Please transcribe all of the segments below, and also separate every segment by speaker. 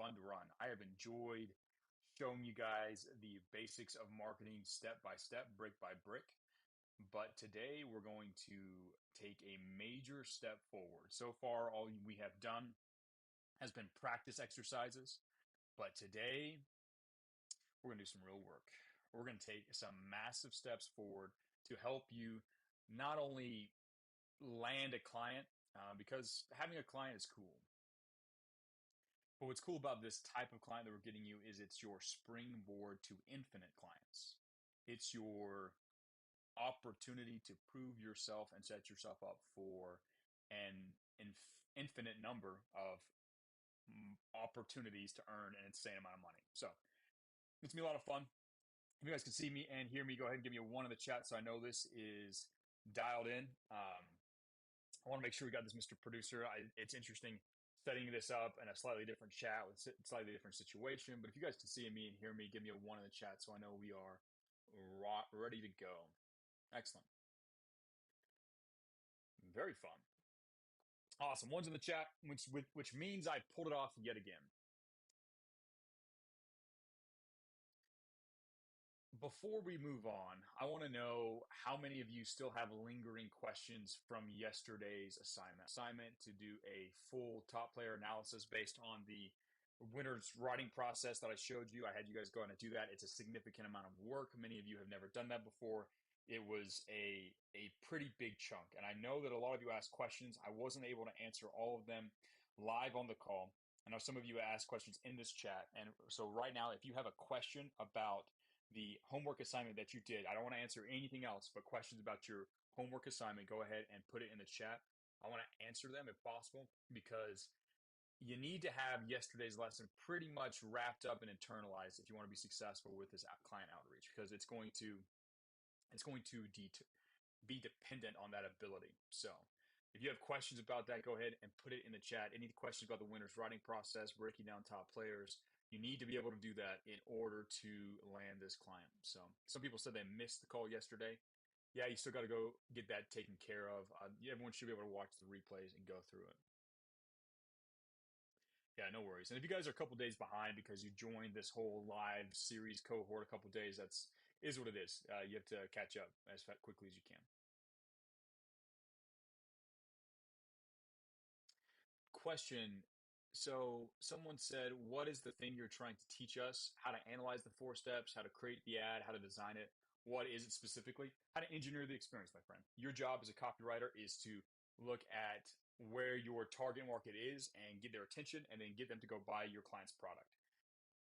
Speaker 1: fun to run. I have enjoyed showing you guys the basics of marketing step by step, brick by brick. But today we're going to take a major step forward. So far, all we have done has been practice exercises. But today we're going to do some real work. We're going to take some massive steps forward to help you not only land a client, because having a client is cool. But what's cool about this type of client that we're getting you is it's your springboard to infinite clients. It's your opportunity to prove yourself and set yourself up for an infinite number of opportunities to earn an insane amount of money. So it's gonna be a lot of fun. If you guys can see me and hear me, go ahead and give me a one in the chat so I know this is dialed in. I want to make sure we got this, Mr. Producer. It's interesting setting this up in a slightly different chat with slightly different situation. But if you guys can see me and hear me, give me a one in the chat so I know we are ready to go. Excellent. Very fun. Awesome. One's in the chat, which means I pulled it off yet again. Before we move on, I want to know how many of you still have lingering questions from yesterday's assignment to do a full top player analysis based on the winner's writing process that I showed you. I had you guys go on and do that. It's a significant amount of work. Many of you have never done that before. It was a pretty big chunk. And I know that a lot of you asked questions. I wasn't able to answer all of them live on the call. I know some of you asked questions in this chat. And so right now, if you have a question about the homework assignment that you did, I don't want to answer anything else, but questions about your homework assignment, go ahead and put it in the chat. I want to answer them if possible because you need to have yesterday's lesson pretty much wrapped up and internalized if you want to be successful with this client outreach, because it's going to be dependent on that ability. So if you have questions about that, go ahead and put it in the chat. Any questions about the winner's writing process, breaking down top players, you need to be able to do that in order to land this client. So some people said they missed the call yesterday. Yeah, you still got to go get that taken care of. Everyone should be able to watch the replays and go through it. Yeah, no worries. And if you guys are a couple days behind because you joined this whole live series cohort a couple days, that's is what it is. You have to catch up as quickly as you can. Question. So someone said, what is the thing you're trying to teach us? How to analyze the four steps, how to create the ad, how to design it. What is it specifically? How to engineer the experience, my friend. Your job as a copywriter is to look at where your target market is and get their attention and then get them to go buy your client's product.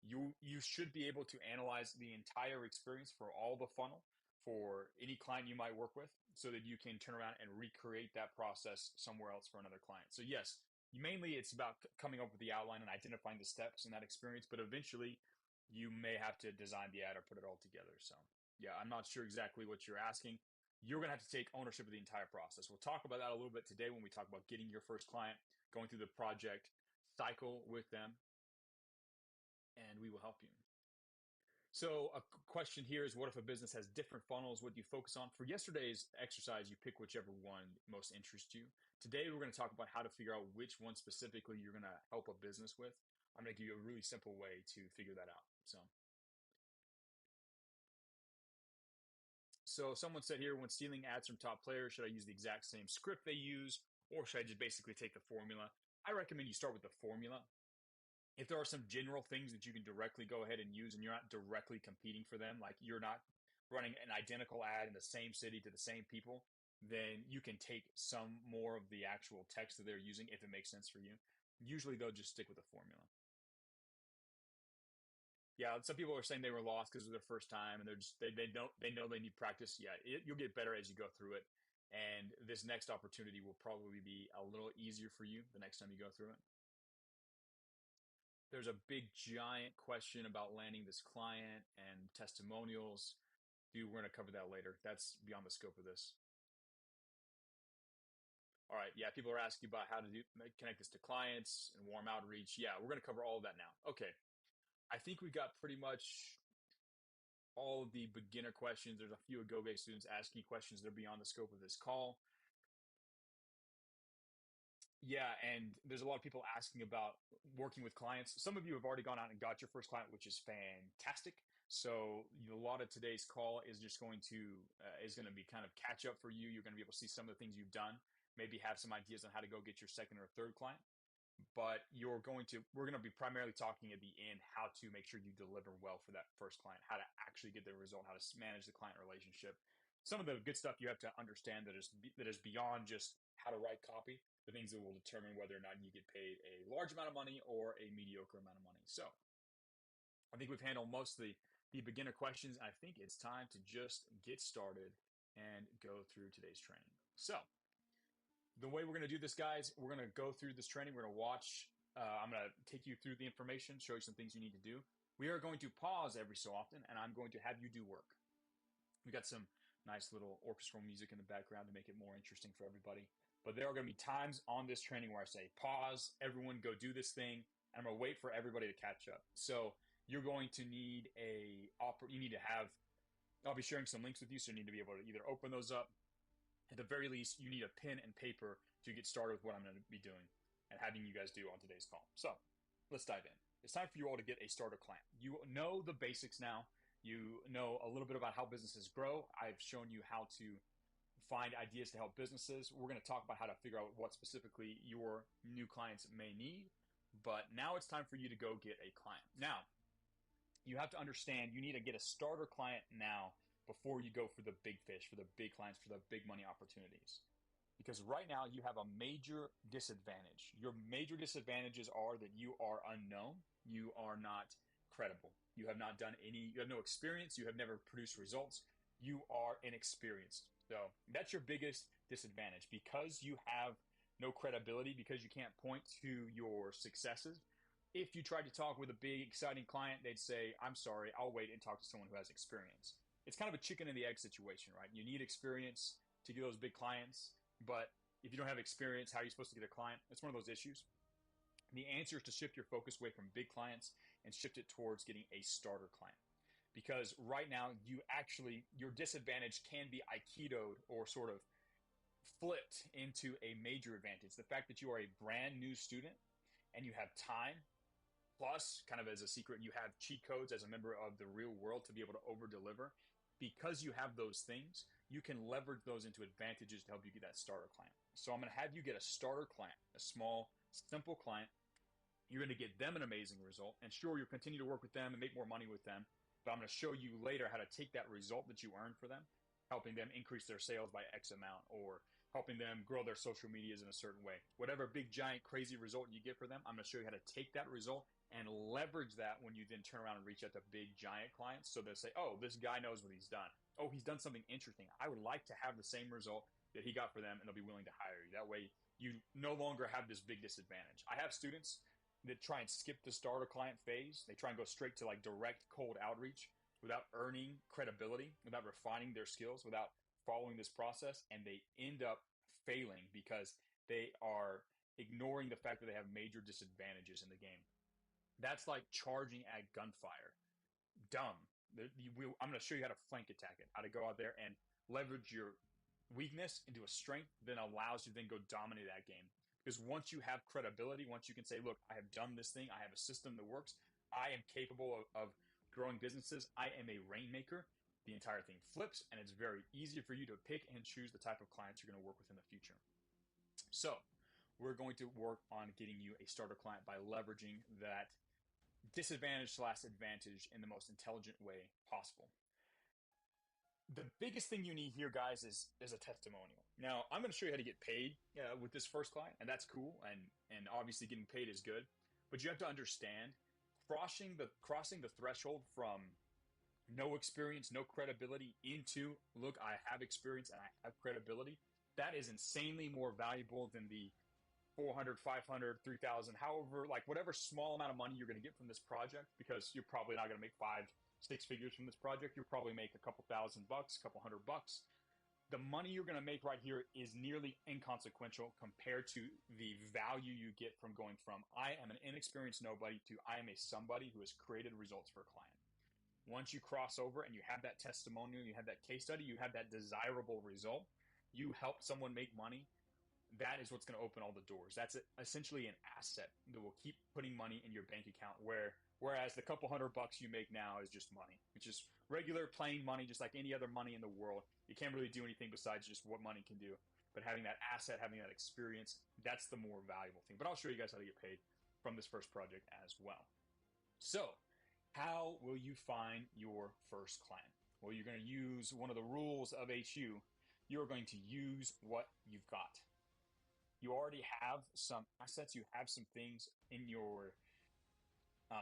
Speaker 1: You should be able to analyze the entire experience for all the funnel for any client you might work with so that you can turn around and recreate that process somewhere else for another client. So yes, mainly it's about coming up with the outline and identifying the steps in that experience, but eventually you may have to design the ad or put it all together. So yeah, I'm not sure exactly what you're asking. You're going to have to take ownership of the entire process. We'll talk about that a little bit today when we talk about getting your first client, going through the project cycle with them, and we will help you. So a question here is, what if a business has different funnels? What do you focus on? For yesterday's exercise, you pick whichever one most interests you. Today, we're going to talk about how to figure out which one specifically you're going to help a business with. I'm going to give you a really simple way to figure that out. So someone said here, when stealing ads from top players, should I use the exact same script they use, or should I just basically take the formula? I recommend you start with the formula. If there are some general things that you can directly go ahead and use and you're not directly competing for them, like you're not running an identical ad in the same city to the same people, then you can take some more of the actual text that they're using if it makes sense for you. Usually they'll just stick with the formula. Yeah, some people are saying they were lost because of their first time and they know they need practice. Yeah, you'll get better as you go through it. And this next opportunity will probably be a little easier for you the next time you go through it. There's a big giant question about landing this client and testimonials. Dude, we're going to cover that later. That's beyond the scope of this. All right. Yeah. People are asking about how to connect this to clients and warm outreach. Yeah. We're going to cover all of that now. Okay. I think we got pretty much all of the beginner questions. There's a few Agoge students asking questions that are beyond the scope of this call. Yeah, and there's a lot of people asking about working with clients. Some of you have already gone out and got your first client, which is fantastic. So a lot of today's call is just going to be kind of catch up for you. You're going to be able to see some of the things you've done, maybe have some ideas on how to go get your second or third client. But we're going to be primarily talking at the end how to make sure you deliver well for that first client, how to actually get the result, how to manage the client relationship. Some of the good stuff you have to understand that is beyond just how to write copy, the things that will determine whether or not you get paid a large amount of money or a mediocre amount of money. So I think we've handled most of the beginner questions. I think it's time to just get started and go through today's training. So the way we're going to do this, guys, we're going to go through this training. We're going to watch. I'm going to take you through the information, show you some things you need to do. We are going to pause every so often, and I'm going to have you do work. We got some nice little orchestral music in the background to make it more interesting for everybody. But there are going to be times on this training where I say, pause, everyone go do this thing. And I'm going to wait for everybody to catch up. So you're going to need you need to have, I'll be sharing some links with you. So you need to be able to either open those up. At the very least, you need a pen and paper to get started with what I'm going to be doing and having you guys do on today's call. So let's dive in. It's time for you all to get a starter client. You know the basics now. You know a little bit about how businesses grow. I've shown you how to find ideas to help businesses. We're going to talk about how to figure out what specifically your new clients may need. But now it's time for you to go get a client. Now, you have to understand you need to get a starter client now before you go for the big fish, for the big clients, for the big money opportunities. Because right now you have a major disadvantage. Your major disadvantages are that you are unknown, you are not credible, you have not done any, you have no experience, you have never produced results, you are inexperienced. So that's your biggest disadvantage. Because you have no credibility, because you can't point to your successes. If you tried to talk with a big, exciting client, they'd say, I'm sorry, I'll wait and talk to someone who has experience. It's kind of a chicken and the egg situation, right? You need experience to get those big clients, but if you don't have experience, how are you supposed to get a client? It's one of those issues. The answer is to shift your focus away from big clients and shift it towards getting a starter client. Because right now, your disadvantage can be aikidoed or sort of flipped into a major advantage. The fact that you are a brand new student and you have time, plus, kind of as a secret, you have cheat codes as a member of the real world to be able to over deliver. Because you have those things, you can leverage those into advantages to help you get that starter client. So I'm going to have you get a starter client, a small, simple client. You're going to get them an amazing result. And sure, you'll continue to work with them and make more money with them. But I'm going to show you later how to take that result that you earned for them, helping them increase their sales by X amount, or helping them grow their social medias in a certain way. Whatever big, giant, crazy result you get for them, I'm going to show you how to take that result and leverage that when you then turn around and reach out to big, giant clients. So they'll say, oh, this guy knows what he's done. Oh, he's done something interesting. I would like to have the same result that he got for them, and they'll be willing to hire you. That way, you no longer have this big disadvantage. I have students that try and skip the starter client phase. They try and go straight to like direct cold outreach without earning credibility, without refining their skills, without following this process, and they end up failing because they are ignoring the fact that they have major disadvantages in the game. That's like charging at gunfire. Dumb. I'm going to show you how to flank attack it, how to go out there and leverage your weakness into a strength that allows you to then go dominate that game. Because once you have credibility, once you can say, look, I have done this thing, I have a system that works, I am capable of growing businesses, I am a rainmaker, the entire thing flips, and it's very easy for you to pick and choose the type of clients you're going to work with in the future. So, we're going to work on getting you a starter client by leveraging that disadvantage slash advantage in the most intelligent way possible. The biggest thing you need here, guys, is a testimonial. Now, I'm going to show you how to get paid with this first client, and that's cool, and obviously getting paid is good. But you have to understand crossing the threshold from no experience, no credibility into look, I have experience and I have credibility. That is insanely more valuable than the 400, 500, 3,000, however, like whatever small amount of money you're going to get from this project, because you're probably not going to make 5, 6 figures from this project. You'll probably make a couple $1,000s, a couple $100. The money you're going to make right here is nearly inconsequential compared to the value you get from going from I am an inexperienced nobody to I am a somebody who has created results for a client. Once you cross over and you have that testimonial, you have that case study, you have that desirable result, you help someone make money, that is what's going to open all the doors. That's essentially an asset that will keep putting money in your bank account. Whereas the couple $100 you make now is just money. It's just regular plain money, just like any other money in the world. You can't really do anything besides just what money can do. But having that asset, having that experience, that's the more valuable thing. But I'll show you guys how to get paid from this first project as well. So, how will you find your first client? Well, you're going to use one of the rules of HU. You're going to use what you've got. You already have some assets, you have some things in your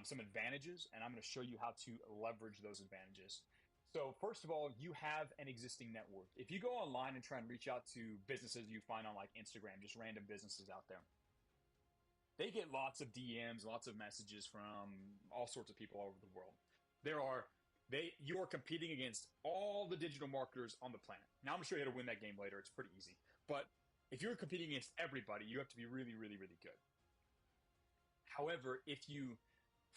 Speaker 1: some advantages, and I'm going to show you how to leverage those advantages. So first of all, you have an existing network. If you go online and try and reach out to businesses you find on like Instagram, just random businesses out there, they get lots of DMs, lots of messages from all sorts of people all over the world. You are competing against all the digital marketers on the planet. Now I'm going to show you how to win that game later. It's pretty easy. But if you're competing against everybody, you have to be really, really, really good. However, if you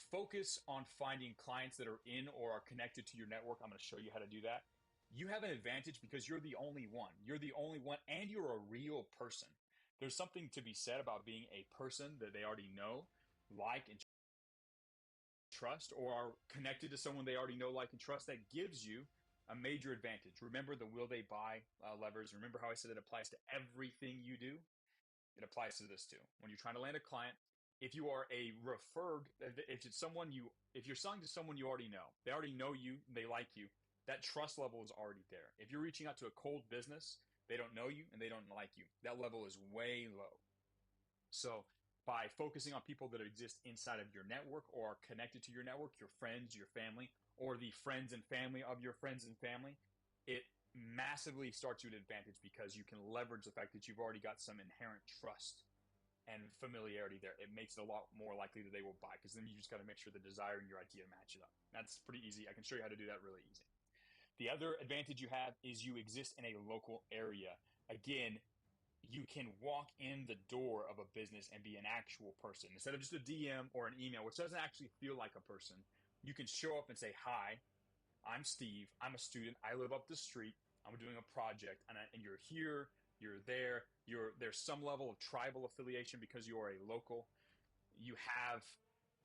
Speaker 1: focus on finding clients that are in or are connected to your network, I'm going to show you how to do that. You have an advantage because you're the only one. You're the only one, and you're a real person. There's something to be said about being a person that they already know, like, and trust, or are connected to someone they already know, like, and trust. That gives you a major advantage. Remember the will they buy levers. Remember how I said it applies to everything you do? It applies to this too. When you're trying to land a client, if you are a referred, if you're selling to someone you already know, they already know you, they like you, that trust level is already there. If you're reaching out to a cold business, they don't know you and they don't like you. That level is way low. So by focusing on people that exist inside of your network or are connected to your network, your friends, your family, or the friends and family of your friends and family, it massively starts you at advantage because you can leverage the fact that you've already got some inherent trust and familiarity there. It makes it a lot more likely that they will buy, because then you just got to make sure the desire and your idea match it up. That's pretty easy. I can show you how to do that really easy. The other advantage you have is you exist in a local area. Again, you can walk in the door of a business and be an actual person instead of just a DM or an email, which doesn't actually feel like a person. You can show up and say, "Hi, I'm Steve. I'm a student. I live up the street. I'm doing a project, and you're here. You're there. There's some level of tribal affiliation because you are a local. You have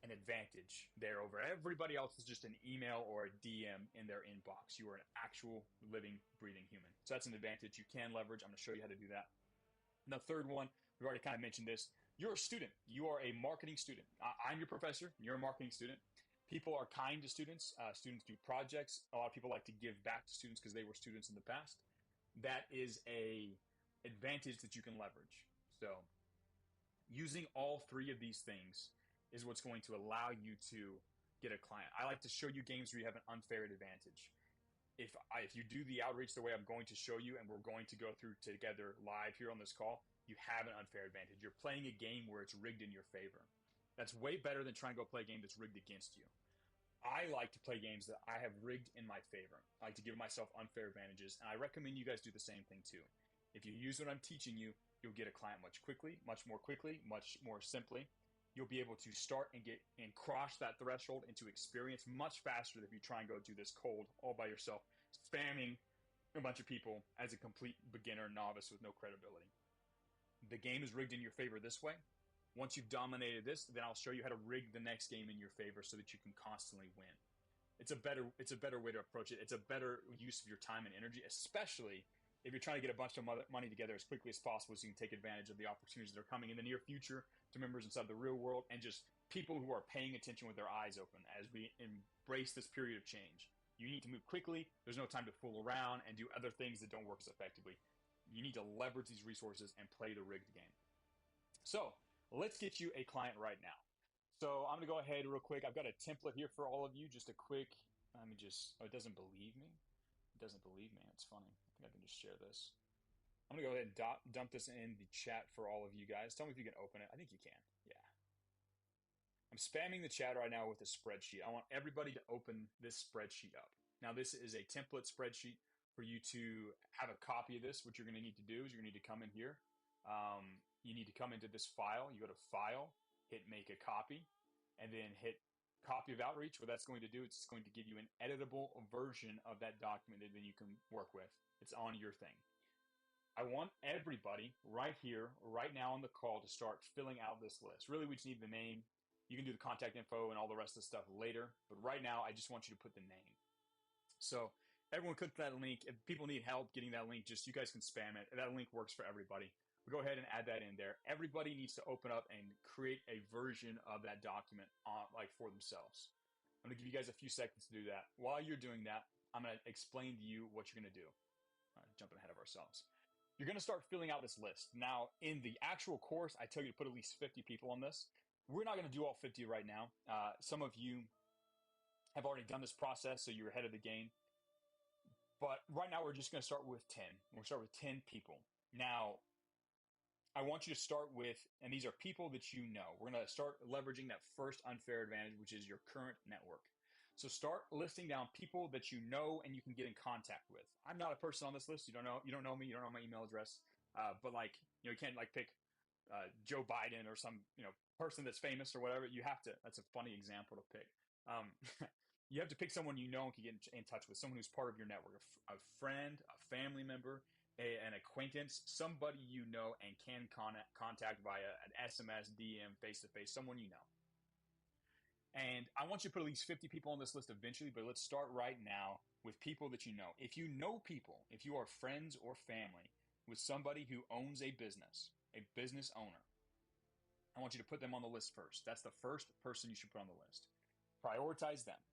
Speaker 1: an advantage there over everybody else. Is just an email or a DM in their inbox. You are an actual living, breathing human. So that's an advantage you can leverage. I'm going to show you how to do that. And the third one, we've already kind of mentioned this. You're a student. You are a marketing student. I'm your professor. You're a marketing student. People are kind to students. Students do projects. A lot of people like to give back to students because they were students in the past. That is a advantage that you can leverage. So using all three of these things is what's going to allow you to get a client. I like to show you games where you have an unfair advantage. If you do the outreach the way I'm going to show you, and we're going to go through together live here on this call, you have an unfair advantage. You're playing a game where it's rigged in your favor. That's way better than trying to go play a game that's rigged against you. I like to play games that I have rigged in my favor. I like to give myself unfair advantages, and I recommend you guys do the same thing too. If you use what I'm teaching you, you'll get a client much more quickly, much more simply. You'll be able to start and get and cross that threshold into experience much faster than if you try and go do this cold all by yourself, spamming a bunch of people as a complete beginner novice with no credibility. The game is rigged in your favor this way. Once you've dominated this, then I'll show you how to rig the next game in your favor so that you can constantly win. It's a better way to approach it. It's a better use of your time and energy, especially if you're trying to get a bunch of money together as quickly as possible so you can take advantage of the opportunities that are coming in the near future to members inside the real world and just people who are paying attention with their eyes open as we embrace this period of change. You need to move quickly. There's no time to fool around and do other things that don't work as effectively. You need to leverage these resources and play the rigged game. So let's get you a client right now. So I'm going to go ahead real quick. I've got a template here for all of you. Just a quick, it doesn't believe me. It doesn't believe me. It's funny. I think I can just share this. I'm going to go ahead and dump this in the chat for all of you guys. Tell me if you can open it. I think you can. Yeah. I'm spamming the chat right now with a spreadsheet. I want everybody to open this spreadsheet up. Now, this is a template spreadsheet for you to have a copy of this. What you're going to need to do is you're going to need to come in here. You need to come into this file. You go to File, hit Make a Copy, and then hit Copy of Outreach. What that's going to do, it's going to give you an editable version of that document that then you can work with. It's on your thing. I want everybody right here, right now on the call to start filling out this list. Really, we just need the name. You can do the contact info and all the rest of the stuff later. But right now, I just want you to put the name. So everyone click that link. If people need help getting that link, just you guys can spam it. That link works for everybody. We go ahead and add that in there. Everybody needs to open up and create a version of that document like for themselves. I'm going to give you guys a few seconds to do that. While you're doing that, I'm going to explain to you what you're going to do. Jumping ahead of ourselves. You're going to start filling out this list. Now, in the actual course, I tell you to put at least 50 people on this. We're not going to do all 50 right now. Some of you have already done this process, so you're ahead of the game. But right now, we're just going to start with 10. We're going to start with 10 people. Now, I want you to start with, and these are people that you know. We're going to start leveraging that first unfair advantage, which is your current network. So start listing down people that you know and you can get in contact with. I'm not a person on this list. You don't know me. You don't know my email address. But like, you can't like pick Joe Biden or some, person that's famous or whatever. You have to. That's a funny example to pick. You have to pick someone you know and can get in touch with, someone who's part of your network, a friend, a family member, an acquaintance, somebody you know and can contact via an SMS, DM, face-to-face, someone you know. And I want you to put at least 50 people on this list eventually, but let's start right now with people that you know. If you know people, if you are friends or family with somebody who owns a business owner, I want you to put them on the list first. That's the first person you should put on the list. Prioritize them.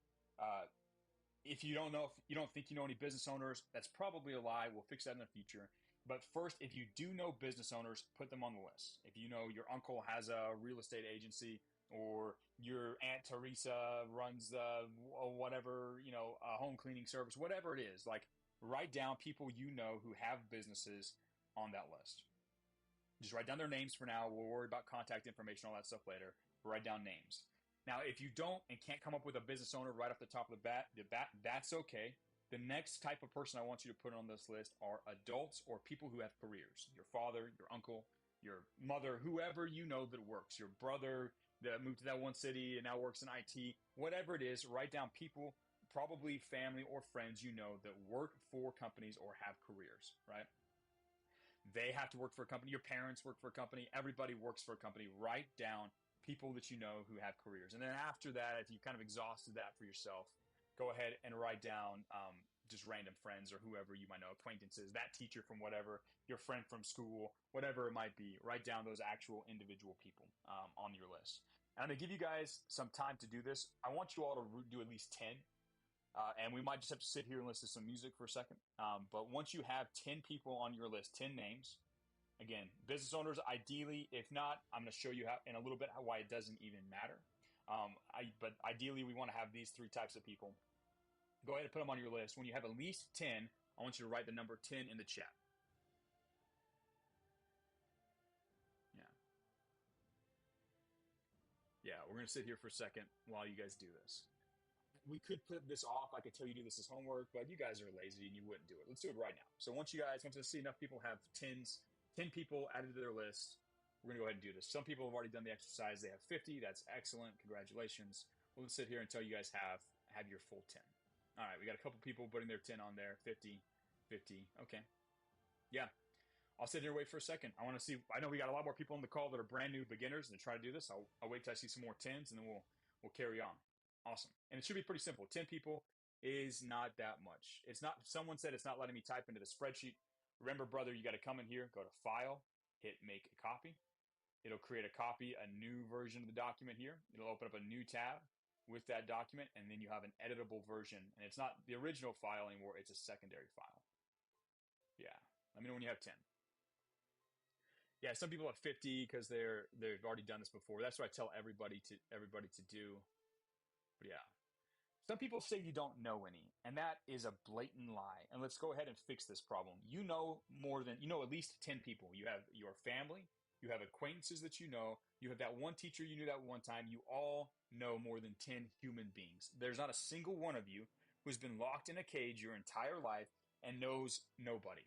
Speaker 1: If you don't think you know any business owners, that's probably a lie. We'll fix that in the future. But first, if you do know business owners, put them on the list. If you know your uncle has a real estate agency, or your Aunt Teresa runs whatever, a home cleaning service, whatever it is, like write down people you know who have businesses on that list. Just write down their names for now. We'll worry about contact information, all that stuff later. Write down names. Now, if you don't and can't come up with a business owner right off the top of the bat, that's okay. The next type of person I want you to put on this list are adults or people who have careers. Your father, your uncle, your mother, whoever you know that works. Your brother that moved to that one city and now works in IT. Whatever it is, write down people, probably family or friends you know that work for companies or have careers, right? They have to work for a company. Your parents work for a company. Everybody works for a company. Write down people that you know who have careers. And then after that, if you kind of exhausted that for yourself, go ahead and write down just random friends or whoever you might know, acquaintances, that teacher from whatever, your friend from school, whatever it might be. Write down those actual individual people on your list. And I'm going to give you guys some time to do this. I want you all to do at least 10. And we might just have to sit here and listen to some music for a second. But once you have 10 people on your list, 10 names, again, business owners, ideally. If not, I'm going to show you how, in a little bit why it doesn't even matter. But ideally, we want to have these three types of people. Go ahead and put them on your list. When you have at least 10, I want you to write the number 10 in the chat. Yeah, we're going to sit here for a second while you guys do this. We could put this off. I could tell you to do this as homework, but you guys are lazy and you wouldn't do it. Let's do it right now. So once I see enough people have 10 people added to their list, we're going to go ahead and do this. Some people have already done the exercise. They have 50. That's excellent. Congratulations. We'll sit here until you guys have your full 10. All right, we got a couple people putting their 10 on there. 50. Okay. Yeah. I'll sit here and wait for a second. I want to see. I know we got a lot more people on the call that are brand new beginners and try to do this. I'll wait till I see some more 10s and then we'll carry on. Awesome. And it should be pretty simple. 10 people is not that much. It's not. Someone said it's not letting me type into the spreadsheet. Remember, brother, you got to come in here, go to File, hit Make a Copy. It'll create a copy, a new version of the document here. It'll open up a new tab with that document, and then you have an editable version. And it's not the original file anymore. It's a secondary file. Yeah. Let me know when you have 10. Yeah, some people have 50 because they've already done this before. That's what I tell everybody to do. But yeah. Some people say you don't know any, and that is a blatant lie. And let's go ahead and fix this problem. You know at least 10 people. You have your family, you have acquaintances that you have that one teacher you knew that one time. You all know more than 10 human beings. There's not a single one of you who's been locked in a cage your entire life and knows nobody.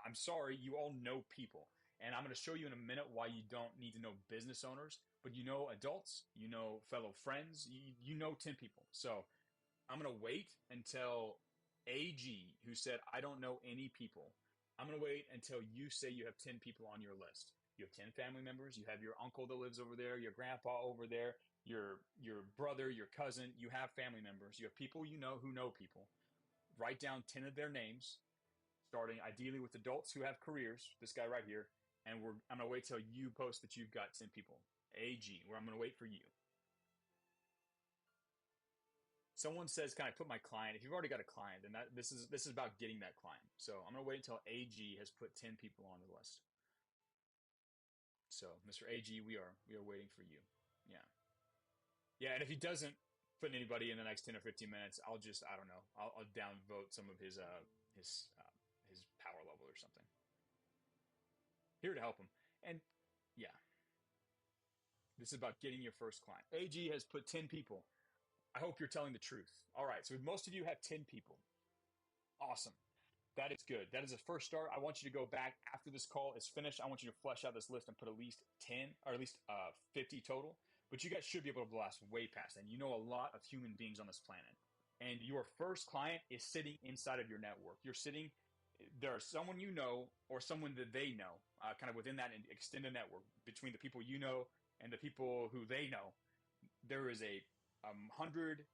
Speaker 1: I'm sorry, you all know people. And I'm going to show you in a minute why you don't need to know business owners, but you know adults, you know fellow friends, you know 10 people. So I'm going to wait until AG, who said, I don't know any people, I'm going to wait until you say you have 10 people on your list. You have 10 family members. You have your uncle that lives over there, your grandpa over there, your brother, your cousin. You have family members. You have people you know who know people. Write down 10 of their names, starting ideally with adults who have careers. This guy right here. And I'm going to wait till you post that you've got 10 people. AG, where I'm going to wait for you. Someone says, "Can I put my client?" If you've already got a client, then this is about getting that client. So I'm gonna wait until AG has put 10 people on the list. So Mr. AG, we are waiting for you. Yeah, yeah. And if he doesn't put anybody in the next 10 or 15 minutes, I don't know. I'll downvote some of his his power level or something. Here to help him. And yeah, this is about getting your first client. AG has put 10 people. I hope you're telling the truth. All right, so most of you have 10 people. Awesome. That is good. That is a first start. I want you to go back after this call is finished. I want you to flesh out this list and put at least 10 or at least 50 total. But you guys should be able to blast way past that. You know a lot of human beings on this planet. And your first client is sitting inside of your network. There's someone you know or someone that they know, kind of within that extended network between the people you know and the people who they know. There is a $100,000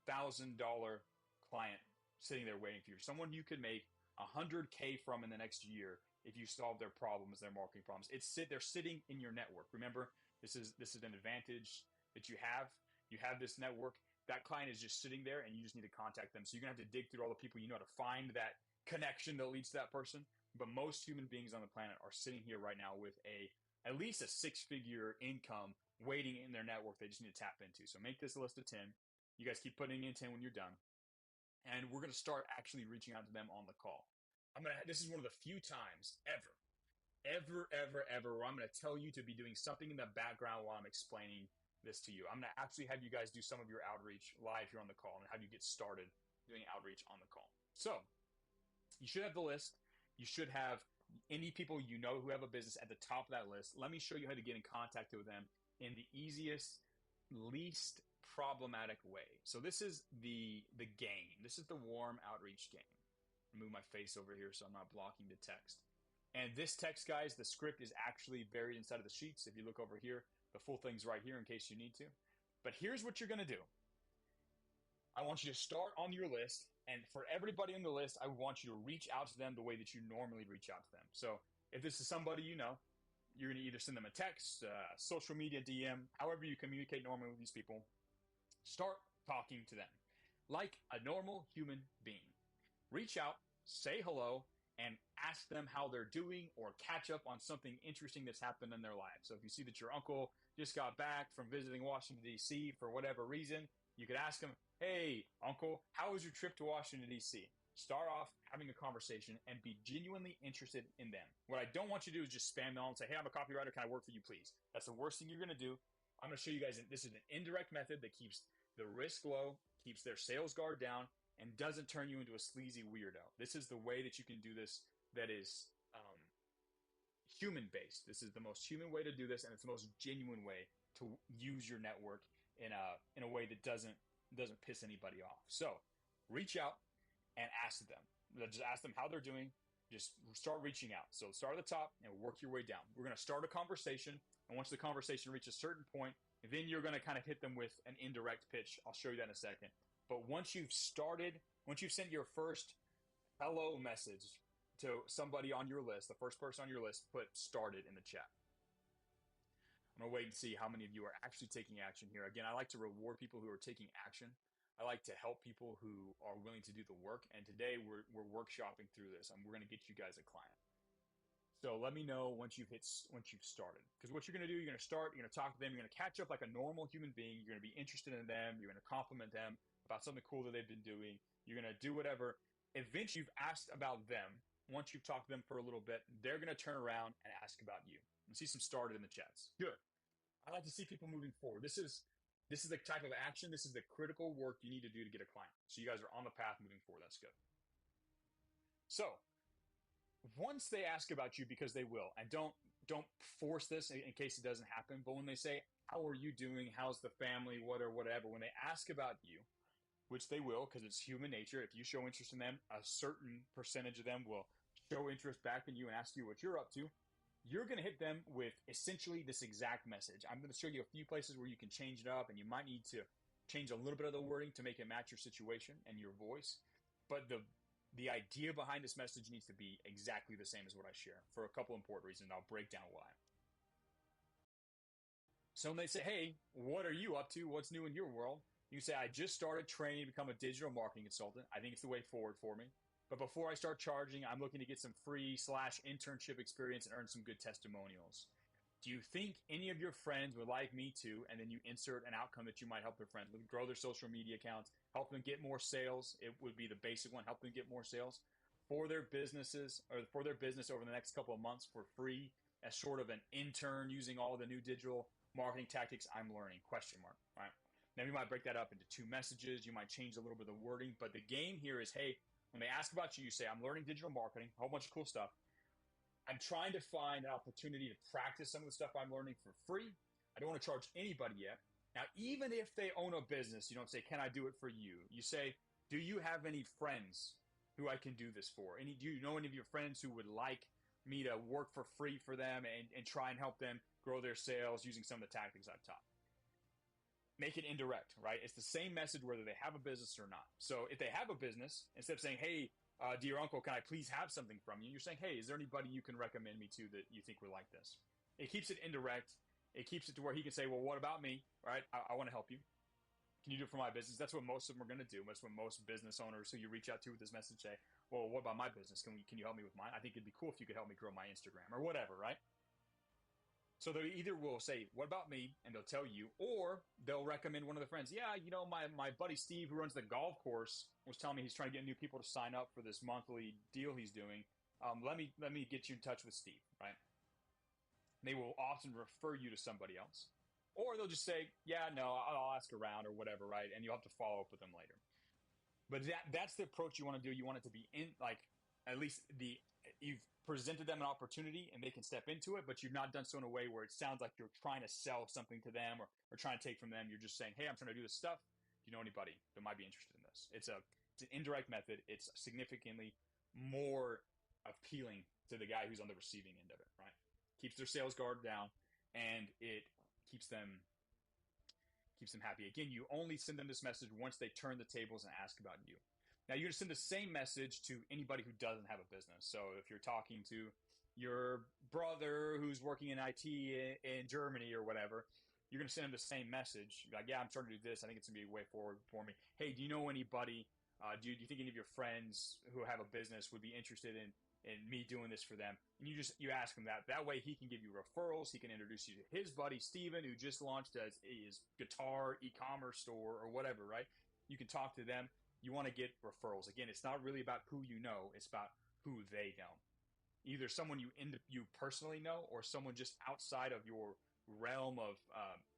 Speaker 1: client sitting there waiting for you. Someone you could make 100K from in the next year if you solve their problems, their marketing problems. They're sitting in your network. Remember, this is an advantage that you have. You have this network. That client is just sitting there, and you just need to contact them. So you're gonna have to dig through all the people you know to find that connection that leads to that person. But most human beings on the planet are sitting here right now with at least a six-figure income waiting in their network they just need to tap into. So make this a list of 10. You guys keep putting in 10 when you're done. And we're going to start actually reaching out to them on the call. This is one of the few times ever where I'm going to tell you to be doing something in the background while I'm explaining this to you. I'm going to actually have you guys do some of your outreach live here on the call and have you get started doing outreach on the call. So you should have the list. You should have any people you know who have a business at the top of that list. Let me show you how to get in contact with them in the easiest, least problematic way. So this is the game. This is the warm outreach game. Move my face over here so I'm not blocking the text. And this text, guys, the script is actually buried inside of the sheets. If you look over here, the full thing's right here in case you need to. But here's what you're going to do. I want you to start on your list, and for everybody on the list, I want you to reach out to them the way that you normally reach out to them. So if this is somebody you know, you're going to either send them a text, social media DM, however you communicate normally with these people. Start talking to them like a normal human being. Reach out, say hello, and ask them how they're doing or catch up on something interesting that's happened in their lives. So if you see that your uncle just got back from visiting Washington, D.C. for whatever reason, you could ask him, "Hey, uncle, how was your trip to Washington, D.C.?" Start off having a conversation and be genuinely interested in them. What I don't want you to do is just spam them and say, "Hey, I'm a copywriter. Can I work for you, please?" That's the worst thing you're going to do. I'm going to show you guys this is an indirect method that keeps the risk low, keeps their sales guard down, and doesn't turn you into a sleazy weirdo. This is the way that you can do this that is human-based. This is the most human way to do this, and it's the most genuine way to use your network in a way that doesn't piss anybody off. So reach out and ask them. Just ask them how they're doing. Just start reaching out. So start at the top and work your way down. We're going to start a conversation, and once the conversation reaches a certain point, then you're going to kind of hit them with an indirect pitch. I'll show you that in a second. But once you've sent your first hello message to somebody on your list, the first person on your list, put started in the chat. I'm going to wait and see how many of you are actually taking action here. Again, I like to reward people who are taking action. I like to help people who are willing to do the work. And today we're workshopping through this, and we're going to get you guys a client. So let me know once you've started. Because what you're going to do, you're going to start, you're going to talk to them, you're going to catch up like a normal human being. You're going to be interested in them. You're going to compliment them about something cool that they've been doing. You're going to do whatever. Eventually, you've asked about them. Once you've talked to them for a little bit, they're going to turn around and ask about you. And see some started in the chats. Good. I like to see people moving forward. This is the type of action. This is the critical work you need to do to get a client. So you guys are on the path moving forward. That's good. So once they ask about you, because they will, and don't force this in case it doesn't happen, but when they say, "How are you doing? How's the family?" whatever, when they ask about you, which they will, because it's human nature, if you show interest in them, a certain percentage of them will show interest back in you and ask you what you're up to, you're going to hit them with essentially this exact message. I'm going to show you a few places where you can change it up, and you might need to change a little bit of the wording to make it match your situation and your voice. But the idea behind this message needs to be exactly the same as what I share for a couple important reasons. I'll break down why. So when they say, hey, what are you up to? What's new in your world? You say, I just started training to become a digital marketing consultant. I think it's the way forward for me. But before I start charging, I'm looking to get some free slash internship experience and earn some good testimonials. Do you think any of your friends would like me to? And then you insert an outcome that you might help their friends grow their social media accounts, help them get more sales. It would be the basic one, help them get more sales for their businesses or for their business over the next couple of months for free as sort of an intern using all the new digital marketing tactics I'm learning, question mark, right? Now you might break that up into two messages. You might change a little bit of the wording, but the game here is, hey, when they ask about you, you say, I'm learning digital marketing, a whole bunch of cool stuff. I'm trying to find an opportunity to practice some of the stuff I'm learning for free. I don't want to charge anybody yet. Now, even if they own a business, you don't say, can I do it for you? You say, do you have any friends who I can do this for? Do you know any of your friends who would like me to work for free for them and try and help them grow their sales using some of the tactics I've taught? Make it indirect, right? It's the same message whether they have a business or not. So if they have a business, instead of saying, hey, dear uncle, can I please have something from you? You're saying, hey, is there anybody you can recommend me to that you think would like this? It keeps it indirect. It keeps it to where he can say, well, what about me, right? I want to help you. Can you do it for my business? That's what most of them are going to do. That's what most business owners who you reach out to with this message say, well, what about my business? Can you help me with mine? I think it'd be cool if you could help me grow my Instagram or whatever, right? So they either will say, what about me? And they'll tell you, or they'll recommend one of the friends. Yeah, my buddy Steve, who runs the golf course, was telling me he's trying to get new people to sign up for this monthly deal he's doing. Let me get you in touch with Steve, right? They will often refer you to somebody else. Or they'll just say, yeah, no, I'll ask around or whatever, right? And you'll have to follow up with them later. But that's the approach you want to do. You want it to be in, like, at least you've presented them an opportunity and they can step into it, but you've not done so in a way where it sounds like you're trying to sell something to them or trying to take from them. You're just saying, hey, I'm trying to do this stuff. Do you know anybody that might be interested in this? It's an indirect method. It's significantly more appealing to the guy who's on the receiving end of it, right? Keeps their sales guard down, and it keeps them happy. Again, you only send them this message once they turn the tables and ask about you. Now, you're going to send the same message to anybody who doesn't have a business. So if you're talking to your brother who's working in IT in Germany or whatever, you're going to send them the same message. You're like, yeah, I'm starting to do this. I think it's going to be a way forward for me. Hey, do you know anybody? Do you think any of your friends who have a business would be interested in me doing this for them? And you ask him that. That way he can give you referrals. He can introduce you to his buddy Steven, who just launched his guitar e-commerce store or whatever, right? You can talk to them. You want to get referrals. Again, it's not really about who you know. It's about who they know. Either someone you personally know or someone just outside of your realm of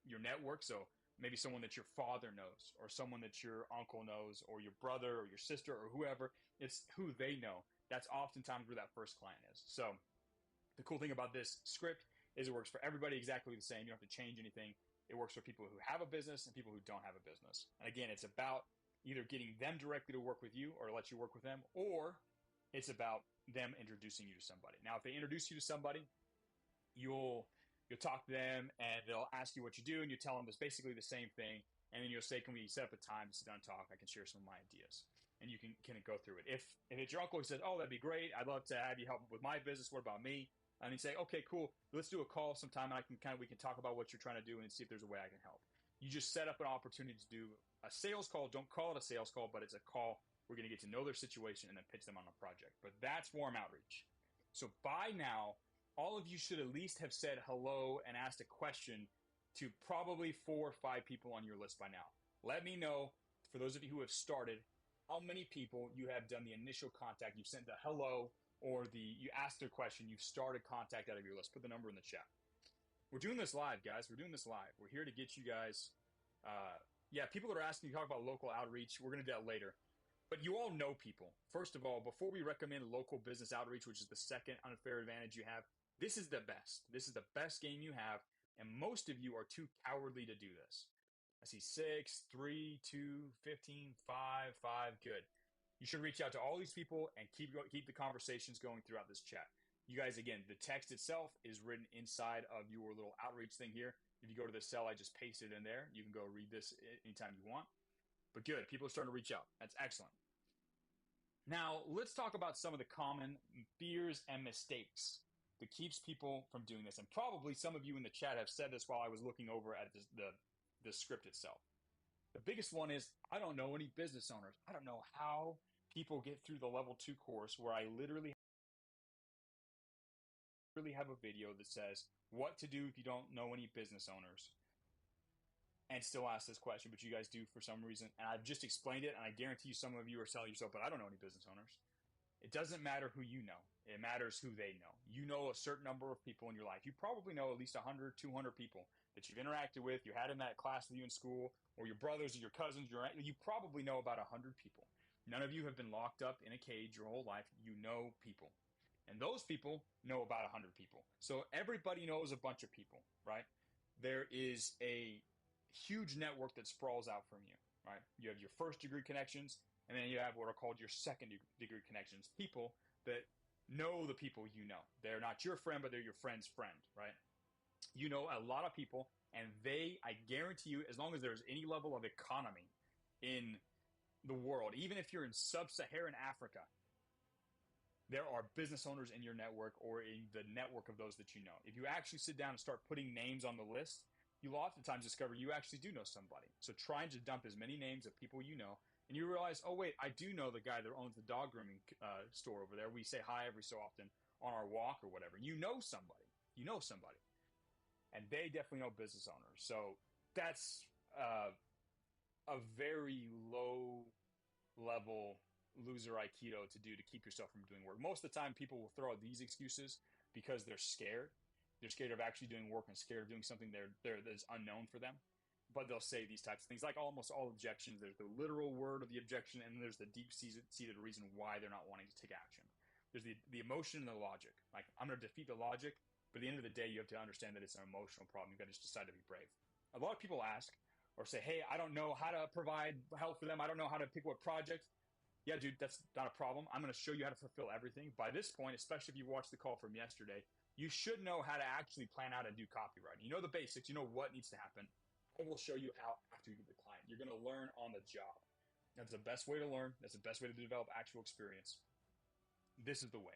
Speaker 1: your network. So maybe someone that your father knows or someone that your uncle knows or your brother or your sister or whoever. It's who they know. That's oftentimes where that first client is. So the cool thing about this script is it works for everybody exactly the same. You don't have to change anything. It works for people who have a business and people who don't have a business. And again, it's about either getting them directly to work with you or let you work with them, or it's about them introducing you to somebody. Now, if they introduce you to somebody, you'll talk to them and they'll ask you what you do, and you tell them it's basically the same thing. And then you'll say, can we set up a time to sit down and talk? I can share some of my ideas. And you can go through it. If it's your uncle who says, oh, that'd be great, I'd love to have you help with my business. What about me? And you say, okay, cool. Let's do a call sometime, and we can talk about what you're trying to do and see if there's a way I can help. You just set up an opportunity to do a sales call. Don't call it a sales call, but it's a call. We're going to get to know their situation and then pitch them on a project. But that's warm outreach. So by now, all of you should at least have said hello and asked a question to probably 4 or 5 people on your list by now. Let me know, for those of you who have started, how many people you have done the initial contact. You've sent the hello or you asked their question. You've started contact out of your list. Put the number in the chat. We're doing this live, guys. We're doing this live. We're here to get you guys. People that are asking you to talk about local outreach, we're going to do that later. But you all know people. First of all, before we recommend local business outreach, which is the second unfair advantage you have, this is the best. This is the best game you have, and most of you are too cowardly to do this. I see 6, 3, 2, 15, 5, 5. Good. You should reach out to all these people and keep the conversations going throughout this chat. You guys, again, the text itself is written inside of your little outreach thing here. If you go to the cell, I just pasted it in there. You can go read this anytime you want. But good, people are starting to reach out. That's excellent. Now, let's talk about some of the common fears and mistakes that keeps people from doing this. And probably some of you in the chat have said this while I was looking over at the script itself. The biggest one is, I don't know any business owners. I don't know how people get through the level 2 course where I literally have a video that says what to do if you don't know any business owners, and still ask this question, but you guys do for some reason. And I've just explained it, and I guarantee you some of you are telling yourself, but I don't know any business owners. It doesn't matter who you know. It matters who they know. You know a certain number of people in your life. You probably know at least 100, 200 people that you've interacted with, you had in that class with you in school, or your brothers or your cousins. You probably know about 100 people. None of you have been locked up in a cage your whole life. You know people. And those people know about 100 people. So everybody knows a bunch of people, right? There is a huge network that sprawls out from you, right? You have your first degree connections, and then you have what are called your second degree connections, people that know the people you know. They're not your friend, but they're your friend's friend, right? You know a lot of people, and I guarantee you, as long as there's any level of economy in the world, even if you're in sub-Saharan Africa, there are business owners in your network or in the network of those that you know. If you actually sit down and start putting names on the list, you'll oftentimes discover you actually do know somebody. So try and just dump as many names of people you know, and you realize, oh wait, I do know the guy that owns the dog grooming store over there. We say hi every so often on our walk or whatever. You know somebody. And they definitely know business owners. So that's a very low level loser aikido to do to keep yourself from doing work. Most of the time, people will throw out these excuses because they're scared. They're scared of actually doing work and scared of doing something that's unknown for them. But they'll say these types of things. Like almost all objections, there's the literal word of the objection, and then there's the deep-seated reason why they're not wanting to take action. There's the emotion and the logic. Like, I'm going to defeat the logic, but at the end of the day, you have to understand that it's an emotional problem. You've got to just decide to be brave. A lot of people ask or say, hey, I don't know how to provide help for them. I don't know how to pick what project. Yeah, dude, that's not a problem. I'm going to show you how to fulfill everything. By this point, especially if you watched the call from yesterday, you should know how to actually plan out and do copywriting. You know the basics. You know what needs to happen. I will show you how after you get the client. You're going to learn on the job. That's the best way to learn. That's the best way to develop actual experience. This is the way.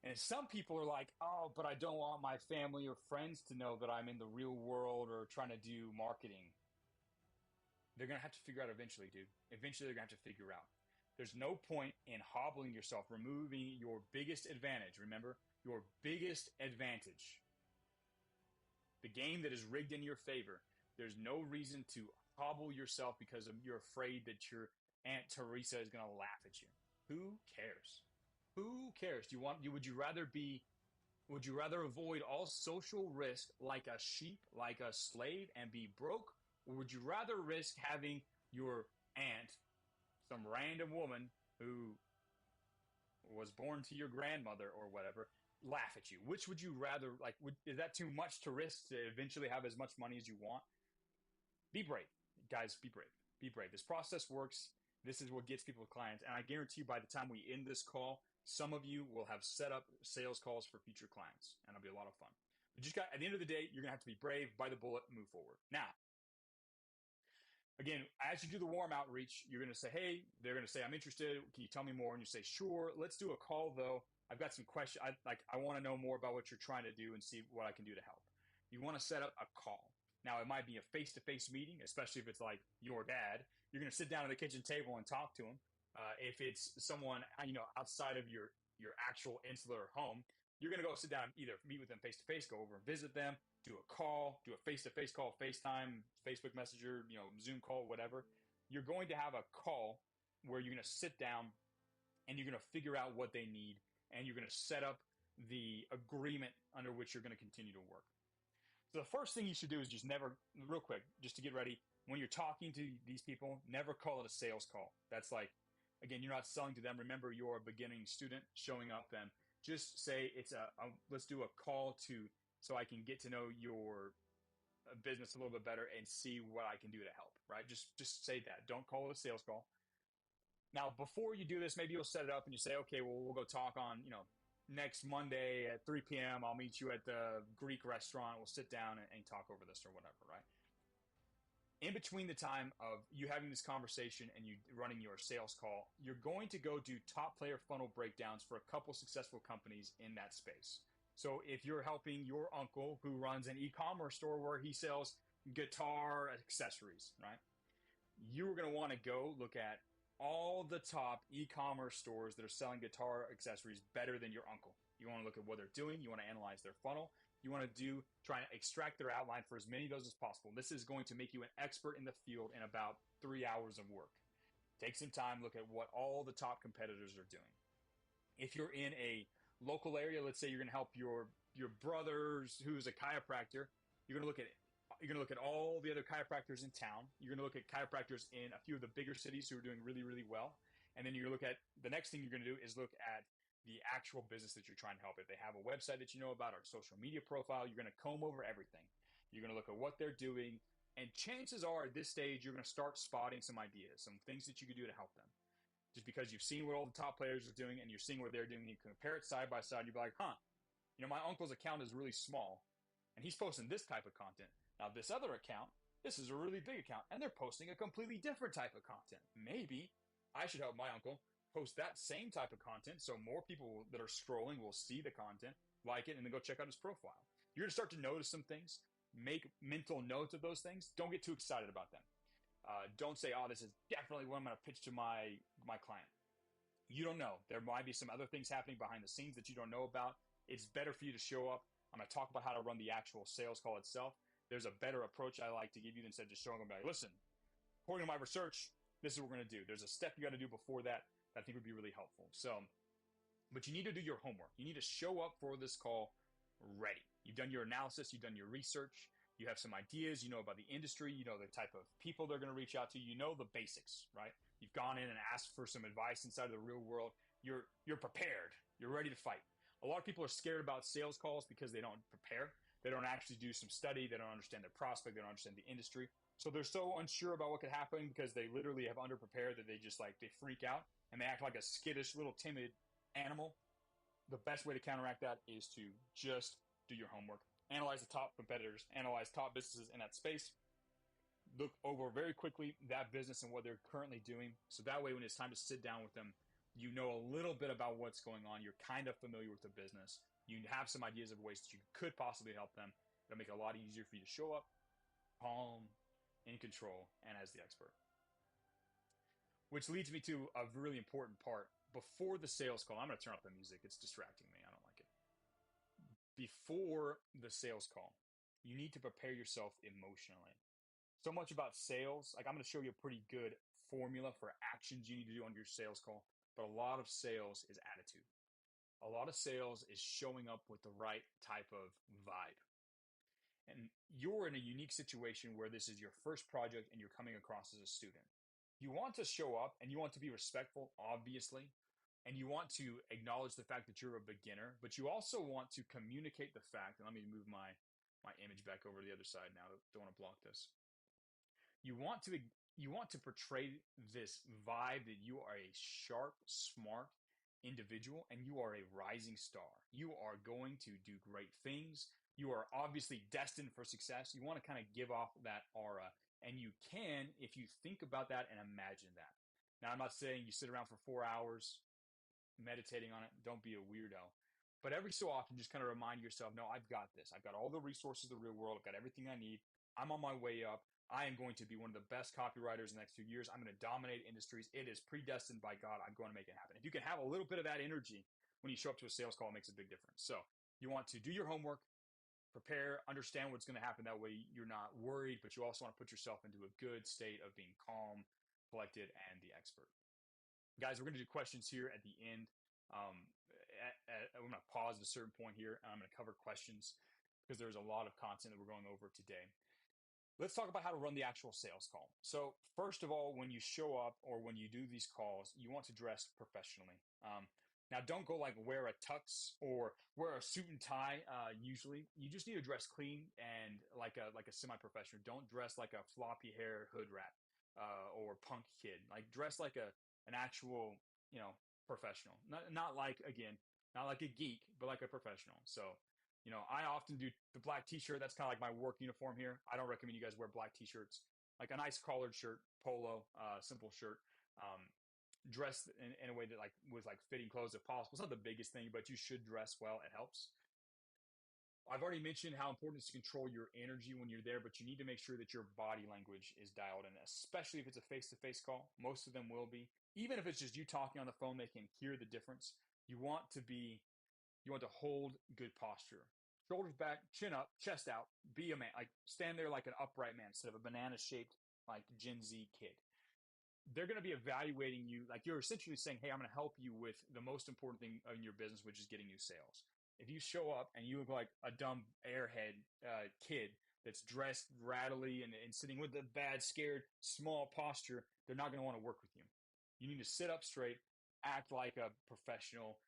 Speaker 1: And some people are like, oh, but I don't want my family or friends to know that I'm in the real world or trying to do marketing. They're going to have to figure out eventually, dude. Eventually, they're going to have to figure out. There's no point in hobbling yourself, removing your biggest advantage. Remember, your biggest advantage. The game that is rigged in your favor. There's no reason to hobble yourself because you're afraid that your Aunt Teresa is going to laugh at you. Who cares? Who cares? Would you rather avoid all social risk like a sheep, like a slave, and be broke? Or would you rather risk having your aunt, some random woman who was born to your grandmother or whatever, laugh at you? Which would you rather, is that too much to risk to eventually have as much money as you want? Be brave. Guys, be brave. Be brave. This process works. This is what gets people clients. And I guarantee you by the time we end this call, some of you will have set up sales calls for future clients. And it'll be a lot of fun. But at the end of the day, you're going to have to be brave, bite the bullet, move forward. Now, again, as you do the warm outreach, you're going to say, hey, they're going to say, I'm interested. Can you tell me more? And you say, sure. Let's do a call, though. I've got some questions. I want to know more about what you're trying to do and see what I can do to help. You want to set up a call. Now, it might be a face-to-face meeting, especially if it's like your dad. You're going to sit down at the kitchen table and talk to him. If it's someone outside of your actual insular home, you're going to go sit down, either meet with them face-to-face, go over and visit them, do a call, do a face-to-face call, FaceTime, Facebook Messenger, Zoom call, whatever. You're going to have a call where you're going to sit down and you're going to figure out what they need, and you're going to set up the agreement under which you're going to continue to work. So the first thing you should do is just never, real quick, just to get ready, when you're talking to these people, never call it a sales call. That's like, again, you're not selling to them. Remember, you're a beginning student showing up then. Just say it's let's do a call so I can get to know your business a little bit better and see what I can do to help, right? Just say that. Don't call it a sales call. Now, before you do this, maybe you'll set it up and you say, okay, well, we'll go talk on, next Monday at 3 p.m. I'll meet you at the Greek restaurant. We'll sit down and talk over this or whatever, right? In between the time of you having this conversation and you running your sales call, you're going to go do top player funnel breakdowns for a couple successful companies in that space. So if you're helping your uncle who runs an e-commerce store where he sells guitar accessories, right? You're going to want to go look at all the top e-commerce stores that are selling guitar accessories better than your uncle. You want to look at what they're doing. You want to analyze their funnel. You want to try to extract their outline for as many of those as possible. This is going to make you an expert in the field in about 3 hours of work. Take some time, look at what all the top competitors are doing. If you're in a local area, let's say you're going to help your brother's who's a chiropractor, you're going to look at all the other chiropractors in town. You're going to look at chiropractors in a few of the bigger cities who are doing really, really well. And then you're going to look at the next thing you're going to do is look at the actual business that you're trying to help. If they have a website that you know about or social media profile, you're going to comb over everything. You're going to look at what they're doing. And chances are at this stage, you're going to start spotting some ideas, some things that you could do to help them. Just because you've seen what all the top players are doing and you're seeing what they're doing, you compare it side by side. You'll be like, my uncle's account is really small and he's posting this type of content. Now, this other account, this is a really big account, and they're posting a completely different type of content. Maybe I should help my uncle post that same type of content so more people that are scrolling will see the content, like it, and then go check out his profile. You're going to start to notice some things, make mental notes of those things. Don't get too excited about them. Don't say, oh, this is definitely what I'm going to pitch to my client. You don't know. There might be some other things happening behind the scenes that you don't know about. It's better for you to show up. I'm going to talk about how to run the actual sales call itself. There's a better approach I like to give you instead of just showing them like, listen, according to my research, this is what we're going to do. There's a step you got to do before that I think would be really helpful. So, but you need to do your homework. You need to show up for this call ready. You've done your analysis. You've done your research. You have some ideas. You know about the industry. You know the type of people they're going to reach out to. You know the basics, right? You've gone in and asked for some advice inside of the real world. You're prepared. You're ready to fight. A lot of people are scared about sales calls because they don't prepare. They don't actually do some study. They don't understand their prospect. They don't understand the industry. So they're so unsure about what could happen because they literally have underprepared that they freak out and they act like a skittish little timid animal. The best way to counteract that is to just do your homework. Analyze the top competitors, analyze top businesses in that space. Look over very quickly that business and what they're currently doing. So that way, when it's time to sit down with them, you know a little bit about what's going on. You're kind of familiar with the business. You have some ideas of ways that you could possibly help them. It'll make it a lot easier for you to show up calm, in control, and as the expert. Which leads me to a really important part. Before the sales call, I'm going to turn up the music. It's distracting me. I don't like it. Before the sales call, you need to prepare yourself emotionally. So much about sales, like I'm going to show you a pretty good formula for actions you need to do on your sales call, but a lot of sales is attitude. A lot of sales is showing up with the right type of vibe. And you're in a unique situation where this is your first project and you're coming across as a student. You want to show up and you want to be respectful, obviously, and you want to acknowledge the fact that you're a beginner, but you also want to communicate the fact, and let me move my image back over to the other side now. Don't want to block this. You want to portray this vibe that you are a sharp, smart individual and you are a rising star. You are going to do great things. You are obviously destined for success. You want to kind of give off that aura, and you can if you think about that and imagine that. Now, I'm not saying you sit around for 4 hours meditating on it. Don't be a weirdo. But every so often, just kind of remind yourself, no, I've got this. I've got all the resources of the real world. I've got everything I need. I'm on my way up. I am going to be one of the best copywriters in the next few years. I'm going to dominate industries. It is predestined by God. I'm going to make it happen. If you can have a little bit of that energy when you show up to a sales call, it makes a big difference. So you want to do your homework, prepare, understand what's going to happen. That way you're not worried, but you also want to put yourself into a good state of being calm, collected, and the expert. Guys, we're going to do questions here at the end. I'm going to pause at a certain point here, and I'm going to cover questions because there's a lot of content that we're going over today. Let's talk about how to run the actual sales call. So first of all, when you show up or when you do these calls, you want to dress professionally. Now, don't go like wear a tux or wear a suit and tie. Usually, you just need to dress clean and like a semi-professional. Don't dress like a floppy hair hood rat or punk kid. Like dress like a an actual, professional. Not like, again, not like a geek, but like a professional. So, I often do the black t-shirt. That's kind of like my work uniform here. I don't recommend you guys wear black t-shirts. Like a nice collared shirt, polo, simple shirt. Um, dress in a way that like with like fitting clothes if possible. It's not the biggest thing, but you should dress well. It helps. I've already mentioned how important it is to control your energy when you're there, but you need to make sure that your body language is dialed in, especially if it's a face to face call. Most of them will be. Even if it's just you talking on the phone, they can hear the difference. You want to be, you want to hold good posture. Shoulders back, chin up, chest out, be a man. Like stand there like an upright man instead of a banana shaped like Gen Z kid. They're going to be evaluating you. Like you're essentially saying, hey, I'm going to help you with the most important thing in your business, which is getting new sales. If you show up and you look like a dumb airhead kid that's dressed rattly and sitting with a bad, scared, small posture, they're not going to want to work with you. You need to sit up straight, act like a professional,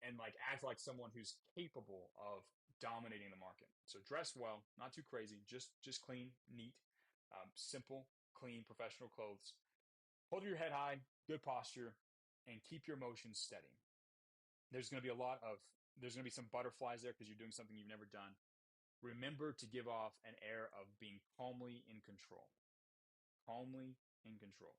Speaker 1: and like act like someone who's capable of dominating the market. So dress well, not too crazy, just clean, neat, simple, clean, professional clothes. Hold your head high, good posture, and keep your emotions steady. There's going to be there's going to be some butterflies there because you're doing something you've never done. Remember to give off an air of being calmly in control. Calmly in control.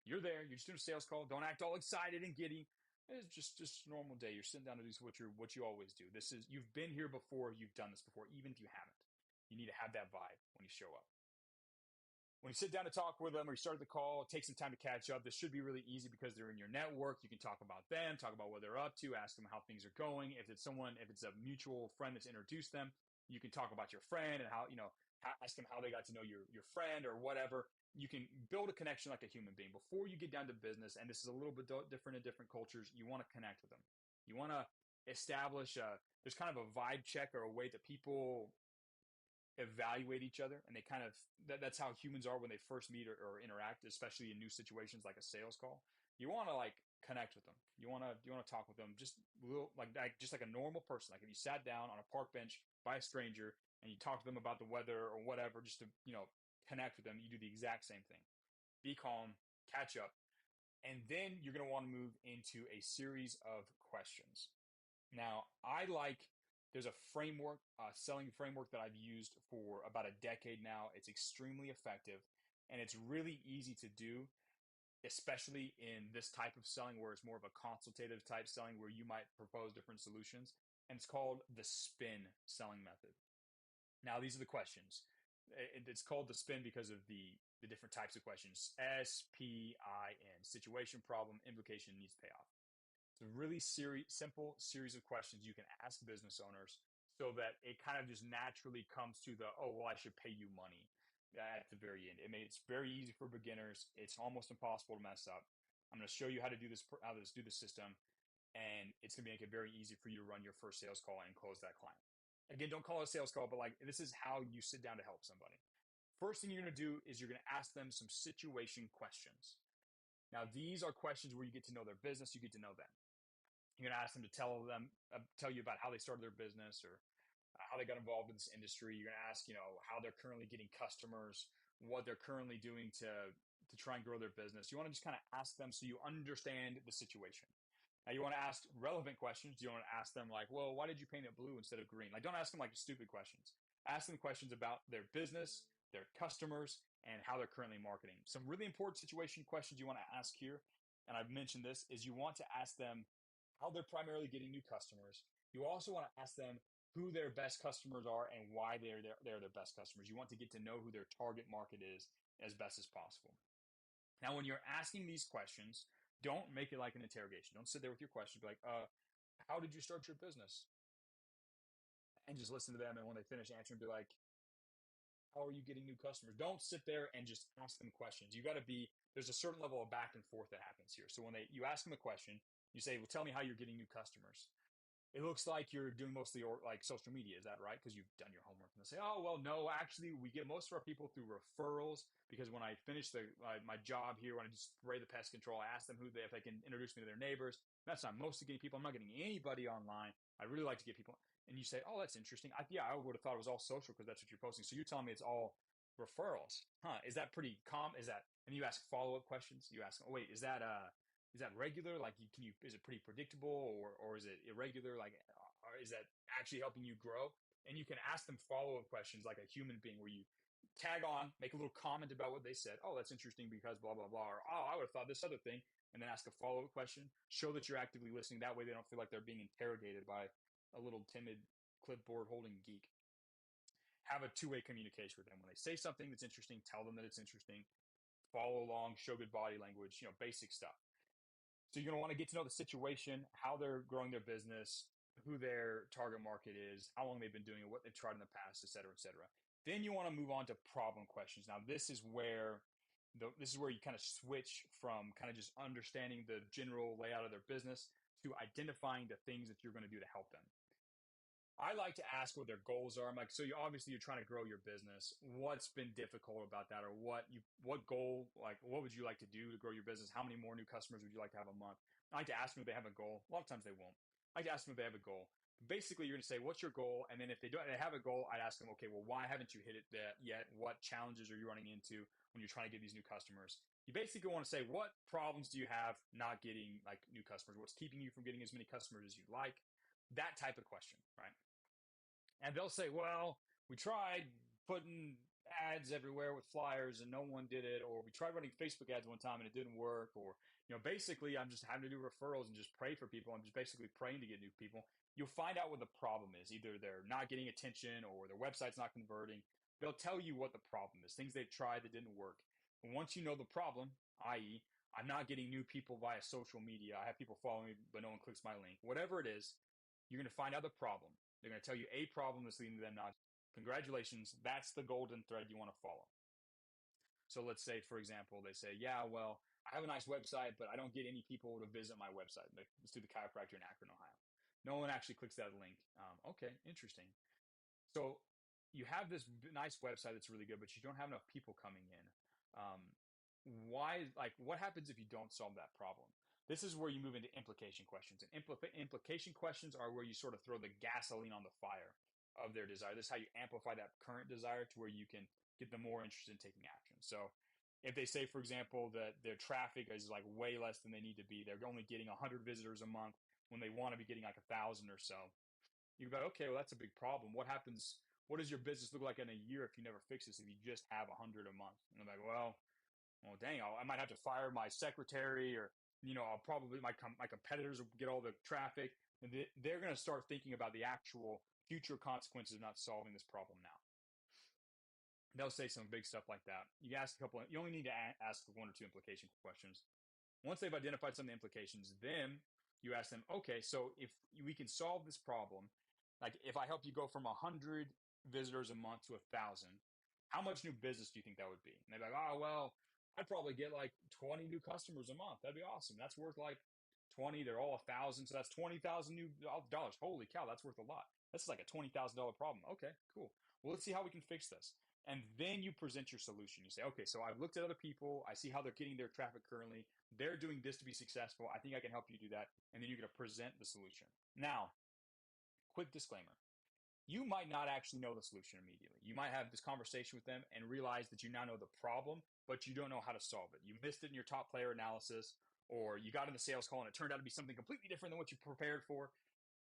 Speaker 1: You're there. You're just doing a sales call. Don't act all excited and giddy. It's just a normal day. You're sitting down to do what you always do. You've been here before. You've done this before, even if you haven't. You need to have that vibe when you show up. When you sit down to talk with them or you start the call, take some time to catch up. This should be really easy because they're in your network. You can talk about them, talk about what they're up to, ask them how things are going. If it's a mutual friend that's introduced them, you can talk about your friend and how, ask them how they got to know your friend or whatever. You can build a connection like a human being before you get down to business. And this is a little bit different in different cultures. You want to connect with them. You want to establish there's kind of a vibe check or a way that people evaluate each other, and they kind of that's how humans are when they first meet or interact, especially in new situations like a sales call. You want to like connect with them. You want to talk with them just just like a normal person. Like if you sat down on a park bench by a stranger and you talk to them about the weather or whatever, just to connect with them, you do the exact same thing. Be calm, catch up, and then you're going to want to move into a series of questions. Now, there's a framework, a selling framework that I've used for about a decade now. It's extremely effective and it's really easy to do, especially in this type of selling where it's more of a consultative type selling where you might propose different solutions. And it's called the spin selling method. Now, these are the questions. It's called the spin because of the different types of questions. SPIN, situation, problem, implication, needs, payoff. It's a really simple series of questions you can ask business owners so that it kind of just naturally comes to oh, well, I should pay you money at the very end. It's very easy for beginners. It's almost impossible to mess up. I'm going to show you how to do this, do the system, and it's going to make it very easy for you to run your first sales call and close that client. Again, don't call it a sales call, but like this is how you sit down to help somebody. First thing you're going to do is you're going to ask them some situation questions. Now, these are questions where you get to know their business, you get to know them. You're going to ask them to tell you about how they started their business or how they got involved in this industry. You're going to ask, how they're currently getting customers, what they're currently doing to try and grow their business. You want to just kind of ask them so you understand the situation. Now, you want to ask relevant questions. You want to ask them like, well, why did you paint it blue instead of green? Like, don't ask them like stupid questions. Ask them questions about their business, their customers, and how they're currently marketing. Some really important situation questions you want to ask here, and I've mentioned this, is you want to ask them how they're primarily getting new customers. You also want to ask them who their best customers are and why they're their best customers. You want to get to know who their target market is as best as possible. Now, when you're asking these questions, don't make it like an interrogation. Don't sit there with your question. Be like, how did you start your business? And just listen to them. And when they finish answering, be like, how are you getting new customers? Don't sit there and just ask them questions. There's a certain level of back and forth that happens here. So when you ask them a question, you say, well, tell me how you're getting new customers. It looks like you're doing mostly like social media. Is that right? Because you've done your homework. And they say, oh, well, no, actually, we get most of our people through referrals because when I finish my job here, when I just spray the pest control, I ask them if they can introduce me to their neighbors. That's not mostly getting people. I'm not getting anybody online. I really like to get people. And you say, oh, that's interesting. I would have thought it was all social because that's what you're posting. So you're telling me it's all Referrals, huh? Is that pretty calm? Is that, and you ask follow-up questions. You ask, oh wait, is that regular? Like, is it pretty predictable, or is it irregular? Like, or is that actually helping you grow? And you can ask them follow-up questions like a human being, where you tag on, make a little comment about what they said. Oh, that's interesting because blah blah blah. Or oh, I would have thought this other thing, and then ask a follow-up question. Show that you're actively listening. That way, they don't feel like they're being interrogated by a little timid clipboard holding geek. Have a two-way communication with them. When they say something that's interesting, tell them that it's interesting. Follow along, show good body language, basic stuff. So you're going to want to get to know the situation, how they're growing their business, who their target market is, how long they've been doing it, what they've tried in the past, et cetera, et cetera. Then you want to move on to problem questions. Now, this is where you kind of switch from kind of just understanding the general layout of their business to identifying the things that you're going to do to help them. I like to ask what their goals are. I'm like, so you're trying to grow your business. What's been difficult about that, or what goal, like what would you like to do to grow your business? How many more new customers would you like to have a month? I like to ask them if they have a goal. A lot of times they won't. I like to ask them if they have a goal. Basically, you're going to say, what's your goal? And then if they have a goal, I'd ask them, okay, well, why haven't you hit it yet? What challenges are you running into when you're trying to get these new customers? You basically want to say, what problems do you have not getting like new customers? What's keeping you from getting as many customers as you'd like? That type of question, right? And they'll say, well, we tried putting ads everywhere with flyers and no one did it, or we tried running Facebook ads one time and it didn't work, or basically I'm just having to do referrals and just pray for people. I'm just basically praying to get new people. You'll find out what the problem is. Either they're not getting attention or their website's not converting. They'll tell you what the problem is, things they've tried that didn't work. And once you know the problem, i.e., I'm not getting new people via social media, I have people following me but no one clicks my link, whatever it is, you're going to find out the problem. They're going to tell you a problem that's leading to them not. Congratulations, that's the golden thread you want to follow. So let's say, for example, they say, yeah, well, I have a nice website, but I don't get any people to visit my website. Let's do the chiropractor in Akron, Ohio. No one actually clicks that link. Okay, interesting. So you have this nice website that's really good, but you don't have enough people coming in. Um, why? Like, what happens if you don't solve that problem? This is where you move into implication questions. And implication questions are where you sort of throw the gasoline on the fire of their desire. This is how you amplify that current desire to where you can get them more interested in taking action. So if they say, for example, that their traffic is like way less than they need to be, they're only getting 100 visitors a month when they want to be getting like 1,000 or so. You go, okay, well, that's a big problem. What happens? What does your business look like in a year if you never fix this, if you just have 100 a month? And I'm like, well, dang, I might have to fire my secretary, or I'll probably my competitors will get all the traffic, and they're going to start thinking about the actual future consequences of not solving this problem now. They'll say some big stuff like that. You ask a couple. You only need to ask one or two implication questions. Once they've identified some of the implications, then you ask them, okay, so if we can solve this problem, like if I help you go from 100 visitors a month to 1,000, how much new business do you think that would be? And they're like, oh, well, I'd probably get like 20 new customers a month. That'd be awesome. That's worth like 20. They're all 1,000. So that's 20,000 new dollars. Holy cow, that's worth a lot. That's like a $20,000 problem. Okay, cool. Well, let's see how we can fix this. And then you present your solution. You say, okay, so I've looked at other people. I see how they're getting their traffic currently. They're doing this to be successful. I think I can help you do that. And then you're going to present the solution. Now, quick disclaimer. You might not actually know the solution immediately. You might have this conversation with them and realize that you now know the problem, but you don't know how to solve it. You missed it in your top player analysis, or you got in the sales call and it turned out to be something completely different than what you prepared for.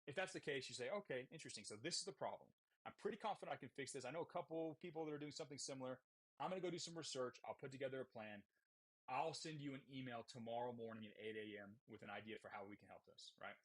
Speaker 1: If that's the case, you say, okay, interesting. So this is the problem. I'm pretty confident I can fix this. I know a couple people that are doing something similar. I'm going to go do some research. I'll put together a plan. I'll send you an email tomorrow morning at 8 a.m. with an idea for how we can help this, right?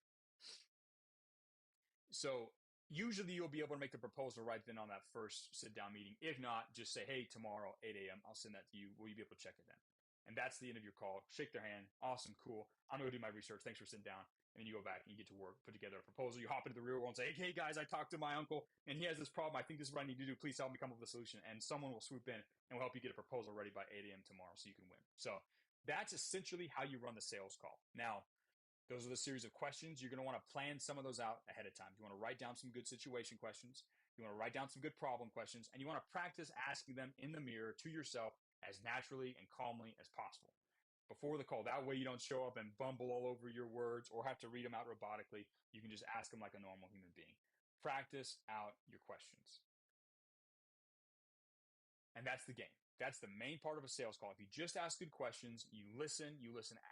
Speaker 1: So usually you'll be able to make the proposal right then on that first sit down meeting. If not, just say, hey, tomorrow, 8 a.m., I'll send that to you. Will you be able to check it then? And that's the end of your call. Shake their hand. Awesome, cool. I'm going to go do my research. Thanks for sitting down. And then you go back and you get to work, put together a proposal. You hop into the real world and say, hey, guys, I talked to my uncle and he has this problem. I think this is what I need to do. Please help me come up with a solution. And someone will swoop in and will help you get a proposal ready by 8 a.m. tomorrow so you can win. So that's essentially how you run the sales call. Now, those are the series of questions. You're going to want to plan some of those out ahead of time. You want to write down some good situation questions. You want to write down some good problem questions, and you want to practice asking them in the mirror to yourself as naturally and calmly as possible before the call. That way you don't show up and bumble all over your words or have to read them out robotically. You can just ask them like a normal human being. Practice out your questions. And that's the game. That's the main part of a sales call. If you just ask good questions, you listen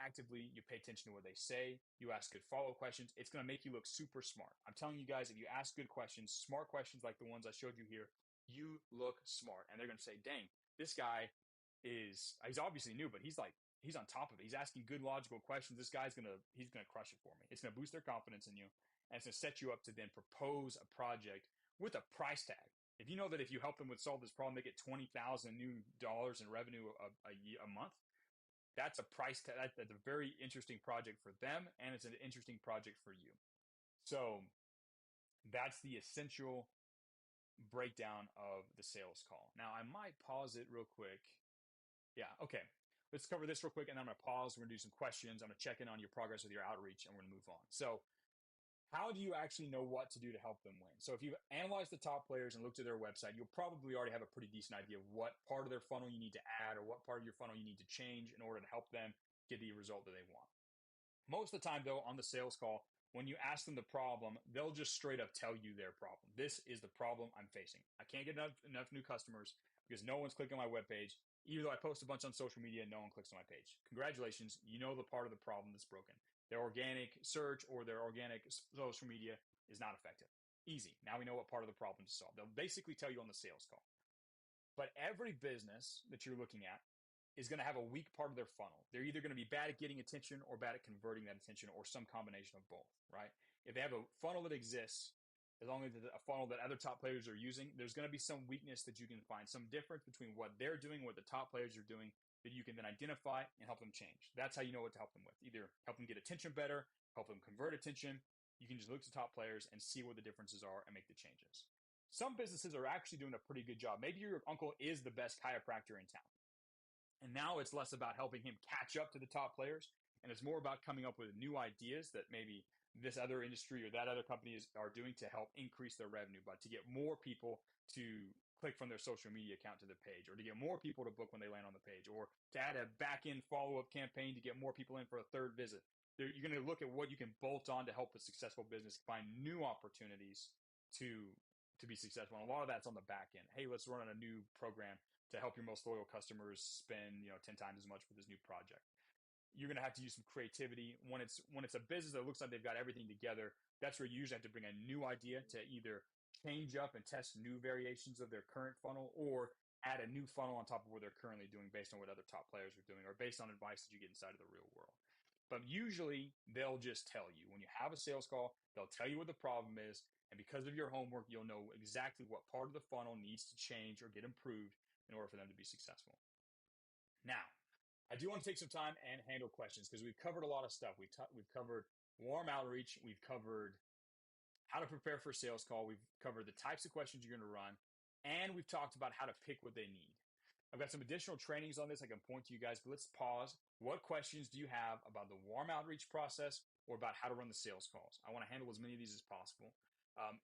Speaker 1: actively, you pay attention to what they say, you ask good follow-up questions, it's going to make you look super smart. I'm telling you guys, if you ask good questions, smart questions like the ones I showed you here, you look smart. And they're going to say, dang, this guy he's obviously new, but he's on top of it. He's asking good logical questions. This guy's he's going to crush it for me. It's going to boost their confidence in you, and it's going to set you up to then propose a project with a price tag. If you know that if you help them with solve this problem, they get $20,000 new dollars in revenue a month, that's a price tag. That's a very interesting project for them, and it's an interesting project for you. So that's the essential breakdown of the sales call. Now, I might pause it real quick. Yeah, okay. Let's cover this real quick, and then I'm going to pause. We're going to do some questions. I'm going to check in on your progress with your outreach, and we're going to move on. So how do you actually know what to do to help them win? So if you've analyzed the top players and looked at their website, you'll probably already have a pretty decent idea of what part of their funnel you need to add or what part of your funnel you need to change in order to help them get the result that they want. Most of the time, though, on the sales call, when you ask them the problem, they'll just straight up tell you their problem. This is the problem I'm facing. I can't get enough new customers because no one's clicking on my webpage. Even though I post a bunch on social media, no one clicks on my page. Congratulations, you know the part of the problem that's broken. Their organic search or their organic social media is not effective. Easy. Now we know what part of the problem to solve. They'll basically tell you on the sales call. But every business that you're looking at is going to have a weak part of their funnel. They're either going to be bad at getting attention or bad at converting that attention or some combination of both, right? If they have a funnel that exists, as long as it's a funnel that other top players are using, there's going to be some weakness that you can find, some difference between what they're doing, what the top players are doing that you can then identify and help them change. That's how you know what to help them with. Either help them get attention better, help them convert attention. You can just look to top players and see what the differences are and make the changes. Some businesses are actually doing a pretty good job. Maybe your uncle is the best chiropractor in town. And now it's less about helping him catch up to the top players, and it's more about coming up with new ideas that maybe this other industry or that other company are doing to help increase their revenue, but to get more people to click from their social media account to the page, or to get more people to book when they land on the page, or to add a back-end follow-up campaign to get more people in for a third visit. You're going to look at what you can bolt on to help a successful business find new opportunities to be successful. And a lot of that's on the back end. Hey, let's run a new program to help your most loyal customers spend 10 times as much for this new project. You're going to have to use some creativity. When it's a business that looks like they've got everything together, that's where you usually have to bring a new idea to either change up and test new variations of their current funnel, or add a new funnel on top of what they're currently doing based on what other top players are doing, or based on advice that you get inside of the real world. But usually they'll just tell you. When you have a sales call, they'll tell you what the problem is, and because of your homework, you'll know exactly what part of the funnel needs to change or get improved in order for them to be successful. Now, I do want to take some time and handle questions because we've covered a lot of stuff. We've covered warm outreach. We've covered how to prepare for a sales call. We've covered the types of questions you're going to run, and we've talked about how to pick what they need. I've got some additional trainings on this I can point to you guys, but let's pause. What questions do you have about the warm outreach process or about how to run the sales calls? I want to handle as many of these as possible.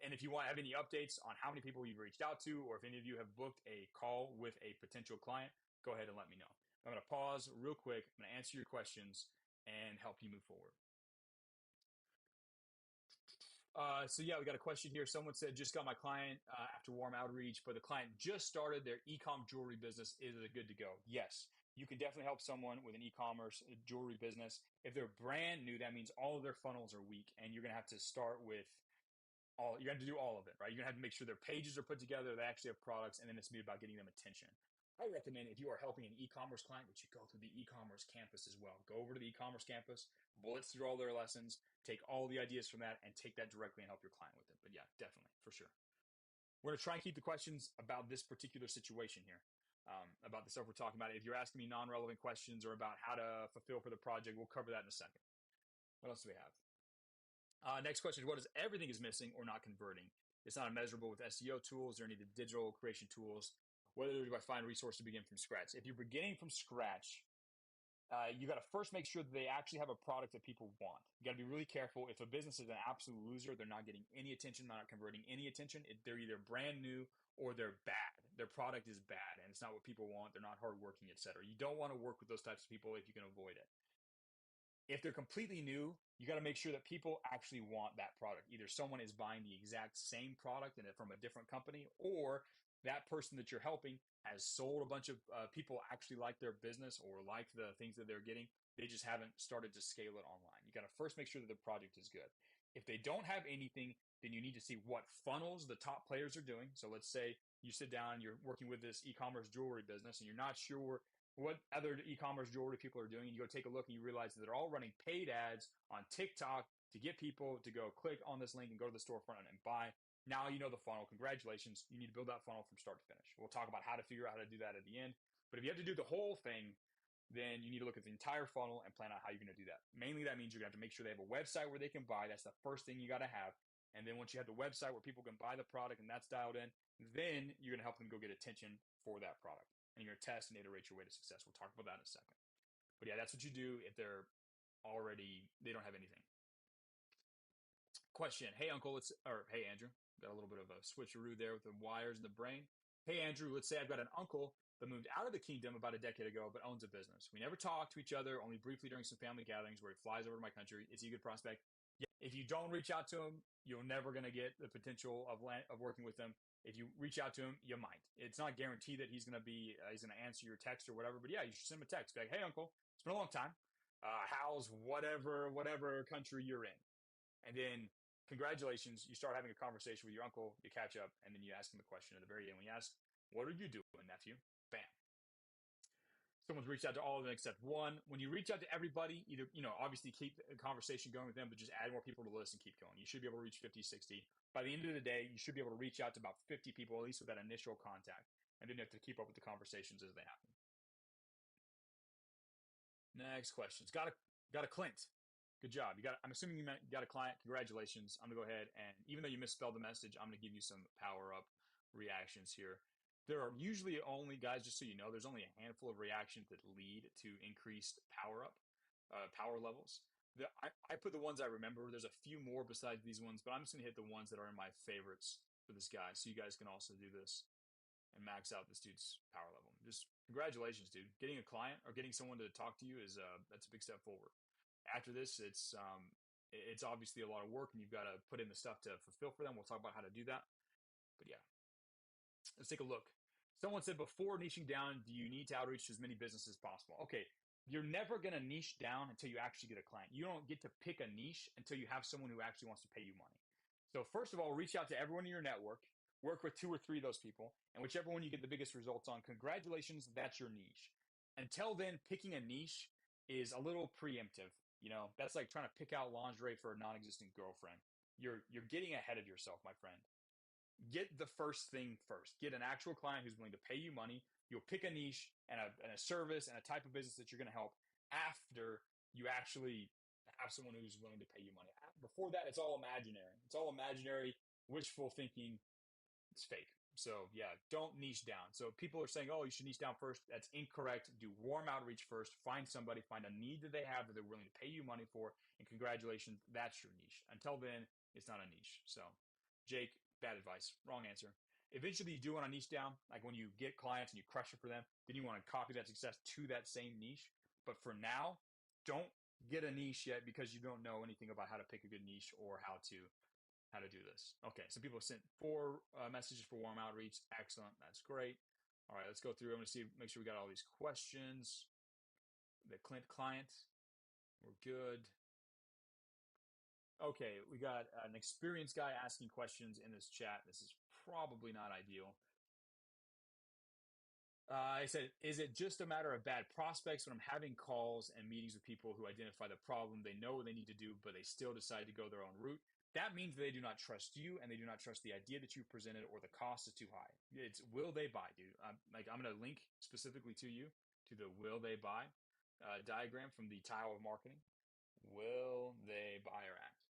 Speaker 1: And if you want to have any updates on how many people you've reached out to, or if any of you have booked a call with a potential client, go ahead and let me know. I'm going to pause real quick. I'm going to answer your questions and help you move forward. So yeah, we got a question here. Someone said, just got my client after warm outreach, but the client just started their e-com jewelry business. Is it good to go? Yes, you can definitely help someone with an e-commerce jewelry business. If they're brand new, that means all of their funnels are weak, and you're going to have to start with you got to do all of it, right? You're going to have to make sure their pages are put together, they actually have products, and then it's about getting them attention. I recommend if you are helping an e-commerce client, that you go through the e-commerce campus as well. Go over to the e-commerce campus, blitz through all their lessons, take all the ideas from that, and take that directly and help your client with it. But yeah, definitely, for sure. We're going to try and keep the questions about this particular situation here, about the stuff we're talking about. If you're asking me non-relevant questions or about how to fulfill for the project, we'll cover that in a second. What else do we have? Next question is, what is everything is missing or not converting? It's not measurable with SEO tools or any of the digital creation tools. Whether do I find resources to begin from scratch? If you're beginning from scratch, you got to first make sure that they actually have a product that people want. You got to be really careful. If a business is an absolute loser, they're not getting any attention, not converting any attention. They're either brand new or they're bad. Their product is bad and it's not what people want. They're not hardworking, etc. You don't want to work with those types of people if you can avoid it. If they're completely new, you got to make sure that people actually want that product. Either someone is buying the exact same product and from a different company, or that person that you're helping has sold a bunch of people actually like their business or like the things that they're getting. They just haven't started to scale it online. You got to first make sure that the project is good. If they don't have anything, then you need to see what funnels the top players are doing. So let's say you sit down, you're working with this e-commerce jewelry business, and you're not sure what other e-commerce jewelry people are doing. You go take a look and you realize that they're all running paid ads on TikTok to get people to go click on this link and go to the storefront and buy. Now you know the funnel. Congratulations. You need to build that funnel from start to finish. We'll talk about how to figure out how to do that at the end. But if you have to do the whole thing, then you need to look at the entire funnel and plan out how you're going to do that. Mainly, that means you're going to have to make sure they have a website where they can buy. That's the first thing you got to have. And then once you have the website where people can buy the product and that's dialed in, then you're going to help them go get attention for that product. And you're going to test and iterate your way to success. We'll talk about that in a second. But yeah, that's what you do if they don't have anything. Question. Hey, Uncle, hey, Andrew. Got a little bit of a switcheroo there with the wires in the brain. Hey, Andrew, let's say I've got an uncle that moved out of the kingdom about a decade ago, but owns a business. We never talk to each other, only briefly during some family gatherings where he flies over to my country. Is he a good prospect? Yeah. If you don't reach out to him, you're never going to get the potential of working with him. If you reach out to him, you might. It's not guaranteed that he's going to answer your text or whatever, but yeah, you should send him a text. Be like, hey, Uncle, it's been a long time. How's whatever country you're in? And then congratulations, you start having a conversation with your uncle, you catch up, and then you ask him the question at the very end. When you ask, what are you doing, nephew? Bam. Someone's reached out to all of them except one. When you reach out to everybody, either, obviously keep a conversation going with them, but just add more people to the list and keep going. You should be able to reach 50, 60. By the end of the day, you should be able to reach out to about 50 people, at least with that initial contact. And then you have to keep up with the conversations as they happen. Next questions. Got a Clint. Good job. I'm assuming you got a client. Congratulations. I'm gonna go ahead and even though you misspelled the message, I'm gonna give you some power up reactions here. There are usually only, guys, just so you know, there's only a handful of reactions that lead to increased power levels. I put the ones I remember. There's a few more besides these ones, but I'm just gonna hit the ones that are in my favorites for this guy, so you guys can also do this and max out this dude's power level. Just congratulations, dude. Getting a client or getting someone to talk to you that's a big step forward. After this, it's obviously a lot of work, and you've got to put in the stuff to fulfill for them. We'll talk about how to do that. But yeah, let's take a look. Someone said before niching down, do you need to outreach to as many businesses as possible? Okay, you're never going to niche down until you actually get a client. You don't get to pick a niche until you have someone who actually wants to pay you money. So first of all, reach out to everyone in your network, work with 2 or 3 of those people, and whichever one you get the biggest results on, congratulations, that's your niche. Until then, picking a niche is a little preemptive. That's like trying to pick out lingerie for a non-existent girlfriend. You're getting ahead of yourself, my friend. Get the first thing first. Get an actual client who's willing to pay you money. You'll pick a niche and a service and a type of business that you're going to help after you actually have someone who's willing to pay you money. Before that, it's all imaginary. It's all imaginary, wishful thinking. It's fake. So yeah, don't niche down. So people are saying, oh, you should niche down first. That's incorrect. Do warm outreach first. Find a need that they have that they're willing to pay you money for. And congratulations, that's your niche. Until then, it's not a niche. So Jake, bad advice. Wrong answer. Eventually you do want to niche down. Like when you get clients and you crush it for them, then you want to copy that success to that same niche. But for now, don't get a niche yet because you don't know anything about how to pick a good niche or how to do this. Okay, so people have sent 4 messages for warm outreach. Excellent. That's great. All right, let's go through. I'm going to make sure we got all these questions. The Clint client. We're good. Okay, we got an experienced guy asking questions in this chat. This is probably not ideal. I said, is it just a matter of bad prospects when I'm having calls and meetings with people who identify the problem? They know what they need to do, but they still decide to go their own route. That means they do not trust you and they do not trust the idea that you've presented or the cost is too high. It's will they buy, dude? I'm going to link specifically to you to the will they buy diagram from the tile of marketing. Will they buy or act?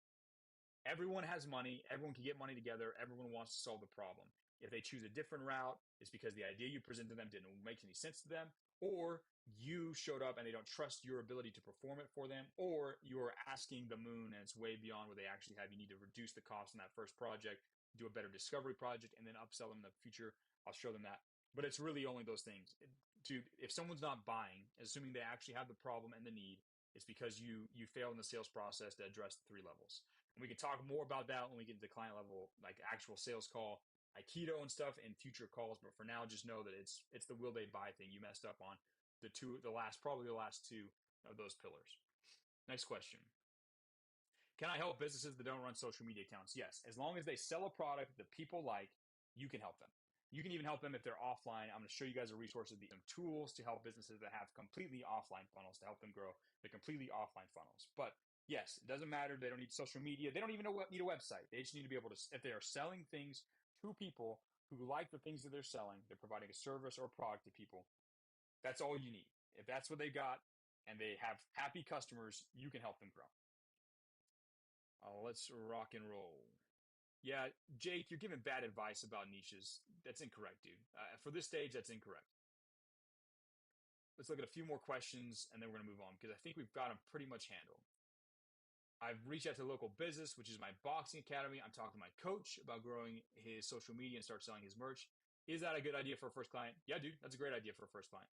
Speaker 1: Everyone has money. Everyone can get money together. Everyone wants to solve the problem. If they choose a different route, it's because the idea you present to them didn't make any sense to them, or you showed up and they don't trust your ability to perform it for them, or you're asking the moon and it's way beyond what they actually have. You need to reduce the cost on that first project, do a better discovery project, and then upsell them in the future. I'll show them that. But it's really only those things. If someone's not buying, assuming they actually have the problem and the need, it's because you failed in the sales process to address the 3 levels. And we can talk more about that when we get to the client level, like actual sales call. Aikido and stuff in future calls, but for now, just know that it's the will they buy thing. You messed up on probably the last two of those pillars. Next question. Can I help businesses that don't run social media accounts? Yes. As long as they sell a product that people like, you can help them. You can even help them if they're offline. I'm going to show you guys a resource of some tools to help businesses that have completely offline funnels to help them grow the completely offline funnels. But yes, it doesn't matter. They don't need social media. They don't even need a website. They just need to be able to, if they are selling things to people who like the things that they're selling, they're providing a service or product to people. That's all you need. If that's what they got and they have happy customers, you can help them grow. Let's rock and roll. Yeah, Jake, you're giving bad advice about niches. That's incorrect, dude. For this stage, that's incorrect. Let's look at a few more questions and then we're going to move on because I think we've got them pretty much handled. I've reached out to a local business, which is my boxing academy. I'm talking to my coach about growing his social media and start selling his merch. Is that a good idea for a first client? Yeah, dude, that's a great idea for a first client.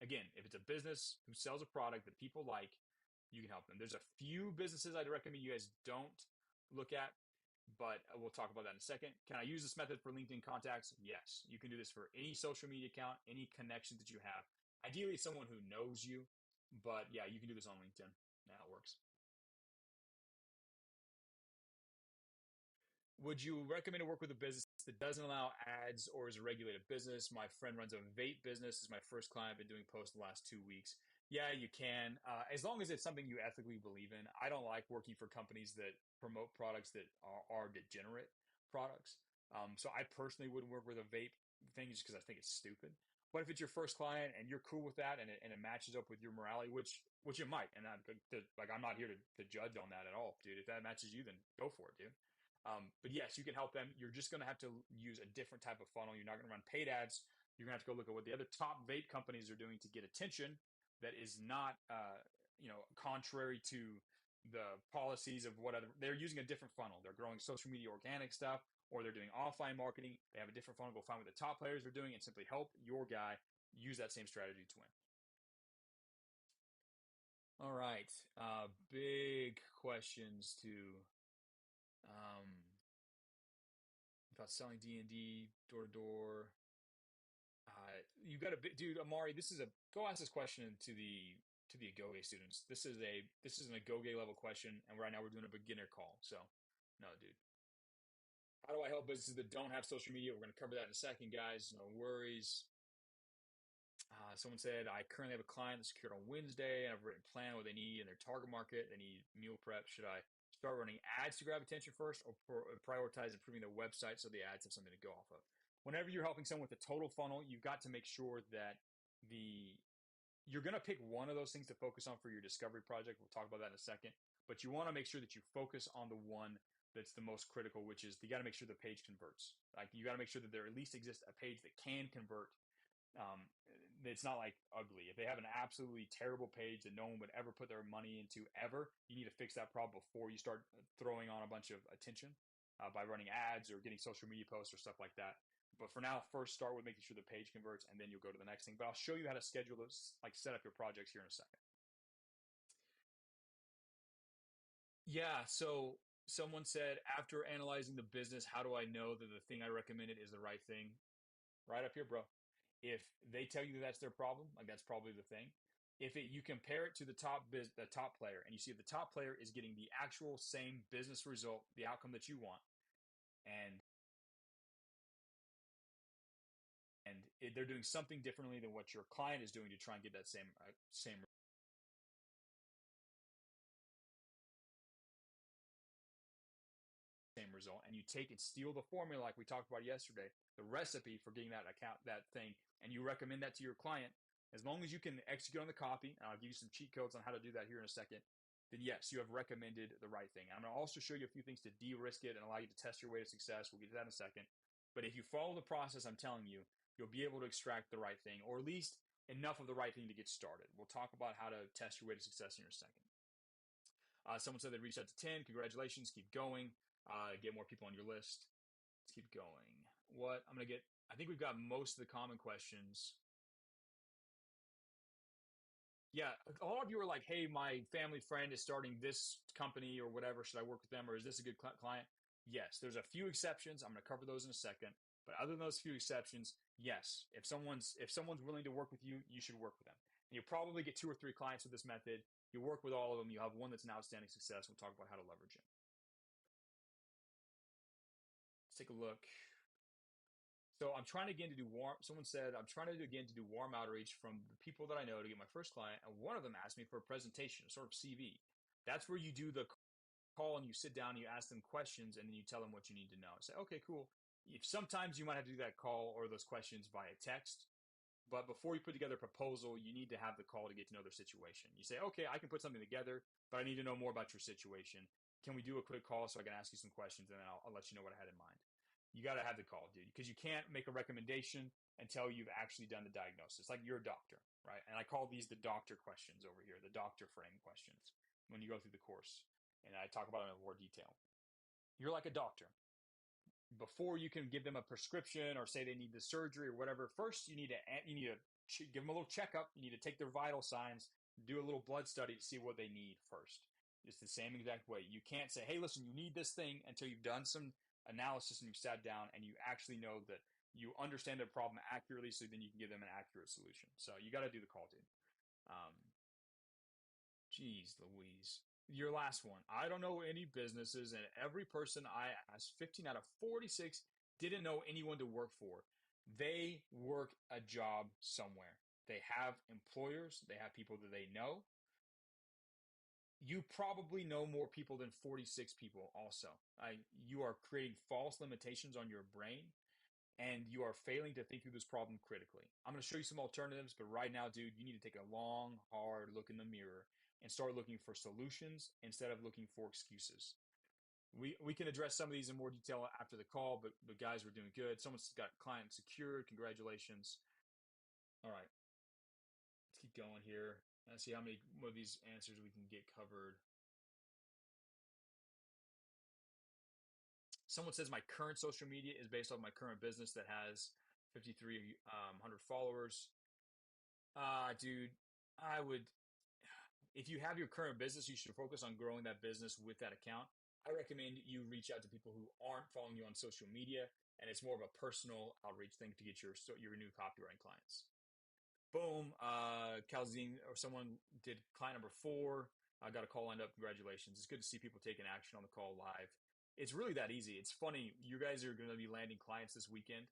Speaker 1: Again, if it's a business who sells a product that people like, you can help them. There's a few businesses I'd recommend you guys don't look at, but we'll talk about that in a second. Can I use this method for LinkedIn contacts? Yes. You can do this for any social media account, any connections that you have. Ideally, someone who knows you, but yeah, you can do this on LinkedIn. Now it works. Would you recommend to work with a business that doesn't allow ads or is a regulated business? My friend runs a vape business. Is my first client. I've been doing posts the last 2 weeks. Yeah, you can, as long as it's something you ethically believe in. I don't like working for companies that promote products that are degenerate products. So I personally wouldn't work with a vape thing just because I think it's stupid. But if it's your first client and you're cool with that and it matches up with your morality, which it might, and I'm not here to judge on that at all, dude. If that matches you, then go for it, dude. But yes, you can help them. You're just going to have to use a different type of funnel. You're not going to run paid ads. You're going to have to go look at what the other top vape companies are doing to get attention that is not, contrary to the policies of what other, they're using a different funnel. They're growing social media organic stuff, or they're doing offline marketing. They have a different funnel. Go find what the top players are doing and simply help your guy use that same strategy to win. All right. Big questions to, um, about selling D&D door to door. You got a bit, dude, Amari. Go ask this question to the Agoge students. This is an Agoge level question, and right now we're doing a beginner call. So, no, dude. How do I help businesses that don't have social media? We're going to cover that in a second, guys. No worries. Someone said, I currently have a client that's secured on Wednesday, and I've written a plan what they need in their target market. They need meal prep. Should I start running ads to grab attention first or prioritize improving their website so the ads have something to go off of? Whenever you're helping someone with a total funnel, you've got to make sure that the you're going to pick one of those things to focus on for your discovery project. We'll talk about that in a second, but you want to make sure that you focus on the one that's the most critical, which is you got to make sure the page converts. Like you got to make sure that there at least exists a page that can convert. um, it's not like ugly. If they have an absolutely terrible page that no one would ever put their money into ever, you need to fix that problem before you start throwing on a bunch of attention by running ads or getting social media posts or stuff like that. But for now, first start with making sure the page converts, and then you'll go to the next thing. But I'll show you how to schedule those, like set up your projects here in a second. Yeah. So someone said, after analyzing the business, how do I know that the thing I recommended is the right thing? Right up here, bro. If they tell you that that's their problem, like that's probably the thing. If you compare it to the top player, and you see if the top player is getting the actual same business result, the outcome that you want, and they're doing something differently than what your client is doing to try and get that same result, and you take and steal the formula like we talked about yesterday, the recipe for getting that thing, and you recommend that to your client, as long as you can execute on the copy, and I'll give you some cheat codes on how to do that here in a second, then yes, you have recommended the right thing. I'm going to also show you a few things to de-risk it and allow you to test your way to success. We'll get to that in a second. But if you follow the process I'm telling you, you'll be able to extract the right thing, or at least enough of the right thing to get started. We'll talk about how to test your way to success in a second. Someone said they reached out to 10. Congratulations. Keep going. Get more people on your list. Let's keep going. I think we've got most of the common questions. Yeah, a lot of you are like, hey, my family friend is starting this company or whatever. Should I work with them, or is this a good client? Yes, there's a few exceptions. I'm going to cover those in a second. But other than those few exceptions, yes, if someone's willing to work with you, you should work with them. And you'll probably get two or three clients with this method. You work with all of them. You have one that's an outstanding success. We'll talk about how to leverage it. Let's take a look. So I'm trying again to do warm. Someone said I'm trying to do again to do warm outreach from the people that I know to get my first client, and one of them asked me for a presentation, a sort of CV. That's where you do the call and you sit down and you ask them questions and then you tell them what you need to know. Say, okay, cool. If sometimes you might have to do that call or those questions via text, but before you put together a proposal, you need to have the call to get to know their situation. You say, okay, I can put something together, but I need to know more about your situation. Can we do a quick call so I can ask you some questions and then I'll let you know what I had in mind? You got to have the call, dude, because you can't make a recommendation until you've actually done the diagnosis. Like you're a doctor, right? And I call these the doctor questions over here, the doctor frame questions when you go through the course. And I talk about them in more detail. You're like a doctor. Before you can give them a prescription or say they need the surgery or whatever, first you need to give them a little checkup. You need to take their vital signs, do a little blood study to see what they need first. It's the same exact way. You can't say, "Hey, listen, you need this thing," until you've done some analysis and you've sat down and you actually know that you understand their problem accurately, so then you can give them an accurate solution. So you got to do the call, dude. Um, Jeez Louise. Your last one. I don't know any businesses, and every person I asked, 15 out of 46, didn't know anyone to work for. They work a job somewhere. They have employers, they have people that they know. You probably know more people than 46 people, also. You are creating false limitations on your brain and you are failing to think through this problem critically. I'm going to show you some alternatives, but right now, dude, you need to take a long, hard look in the mirror and start looking for solutions instead of looking for excuses. We can address some of these in more detail after the call, but guys, we're doing good. Someone's got client secured. Congratulations. All right, let's keep going here. Let's see how many of these answers we can get covered. Someone says my current social media is based on my current business that has 5,300 followers. Dude, I would, if you have your current business, you should focus on growing that business with that account. I recommend you reach out to people who aren't following you on social media, and it's more of a personal outreach thing to get your new copywriting clients. Boom, Calzine or someone did client number 4. I got a call lined up. Congratulations! It's good to see people taking action on the call live. It's really that easy. It's funny. You guys are going to be landing clients this weekend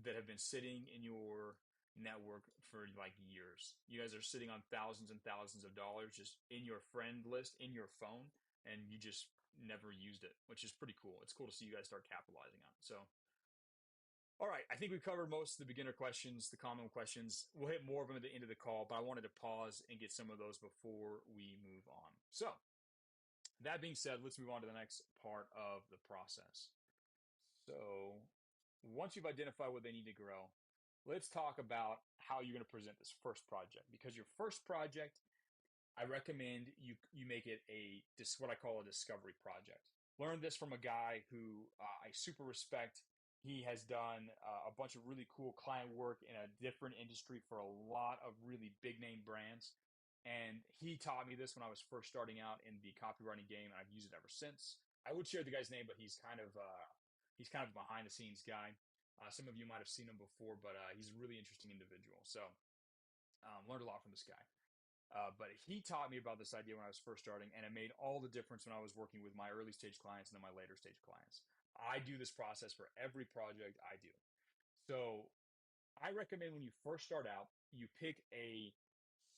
Speaker 1: that have been sitting in your network for like years. You guys are sitting on thousands and thousands of dollars just in your friend list, in your phone, and you just never used it, which is pretty cool. It's cool to see you guys start capitalizing on it. So, all right, I think we've covered most of the beginner questions, the common questions. We'll hit more of them at the end of the call, but I wanted to pause and get some of those before we move on. So, that being said, let's move on to the next part of the process. So, once you've identified what they need to grow, let's talk about how you're going to present this first project. Because your first project, I recommend you make it what I call a discovery project. Learned this from a guy who I super respect. He has done a bunch of really cool client work in a different industry for a lot of really big name brands. And he taught me this when I was first starting out in the copywriting game, and I've used it ever since. I would share the guy's name, but he's kind of a behind the scenes guy. Some of you might have seen him before, but he's a really interesting individual. So learned a lot from this guy. But he taught me about this idea when I was first starting, and it made all the difference when I was working with my early stage clients and then my later stage clients. I do this process for every project I do. So I recommend when you first start out, you pick a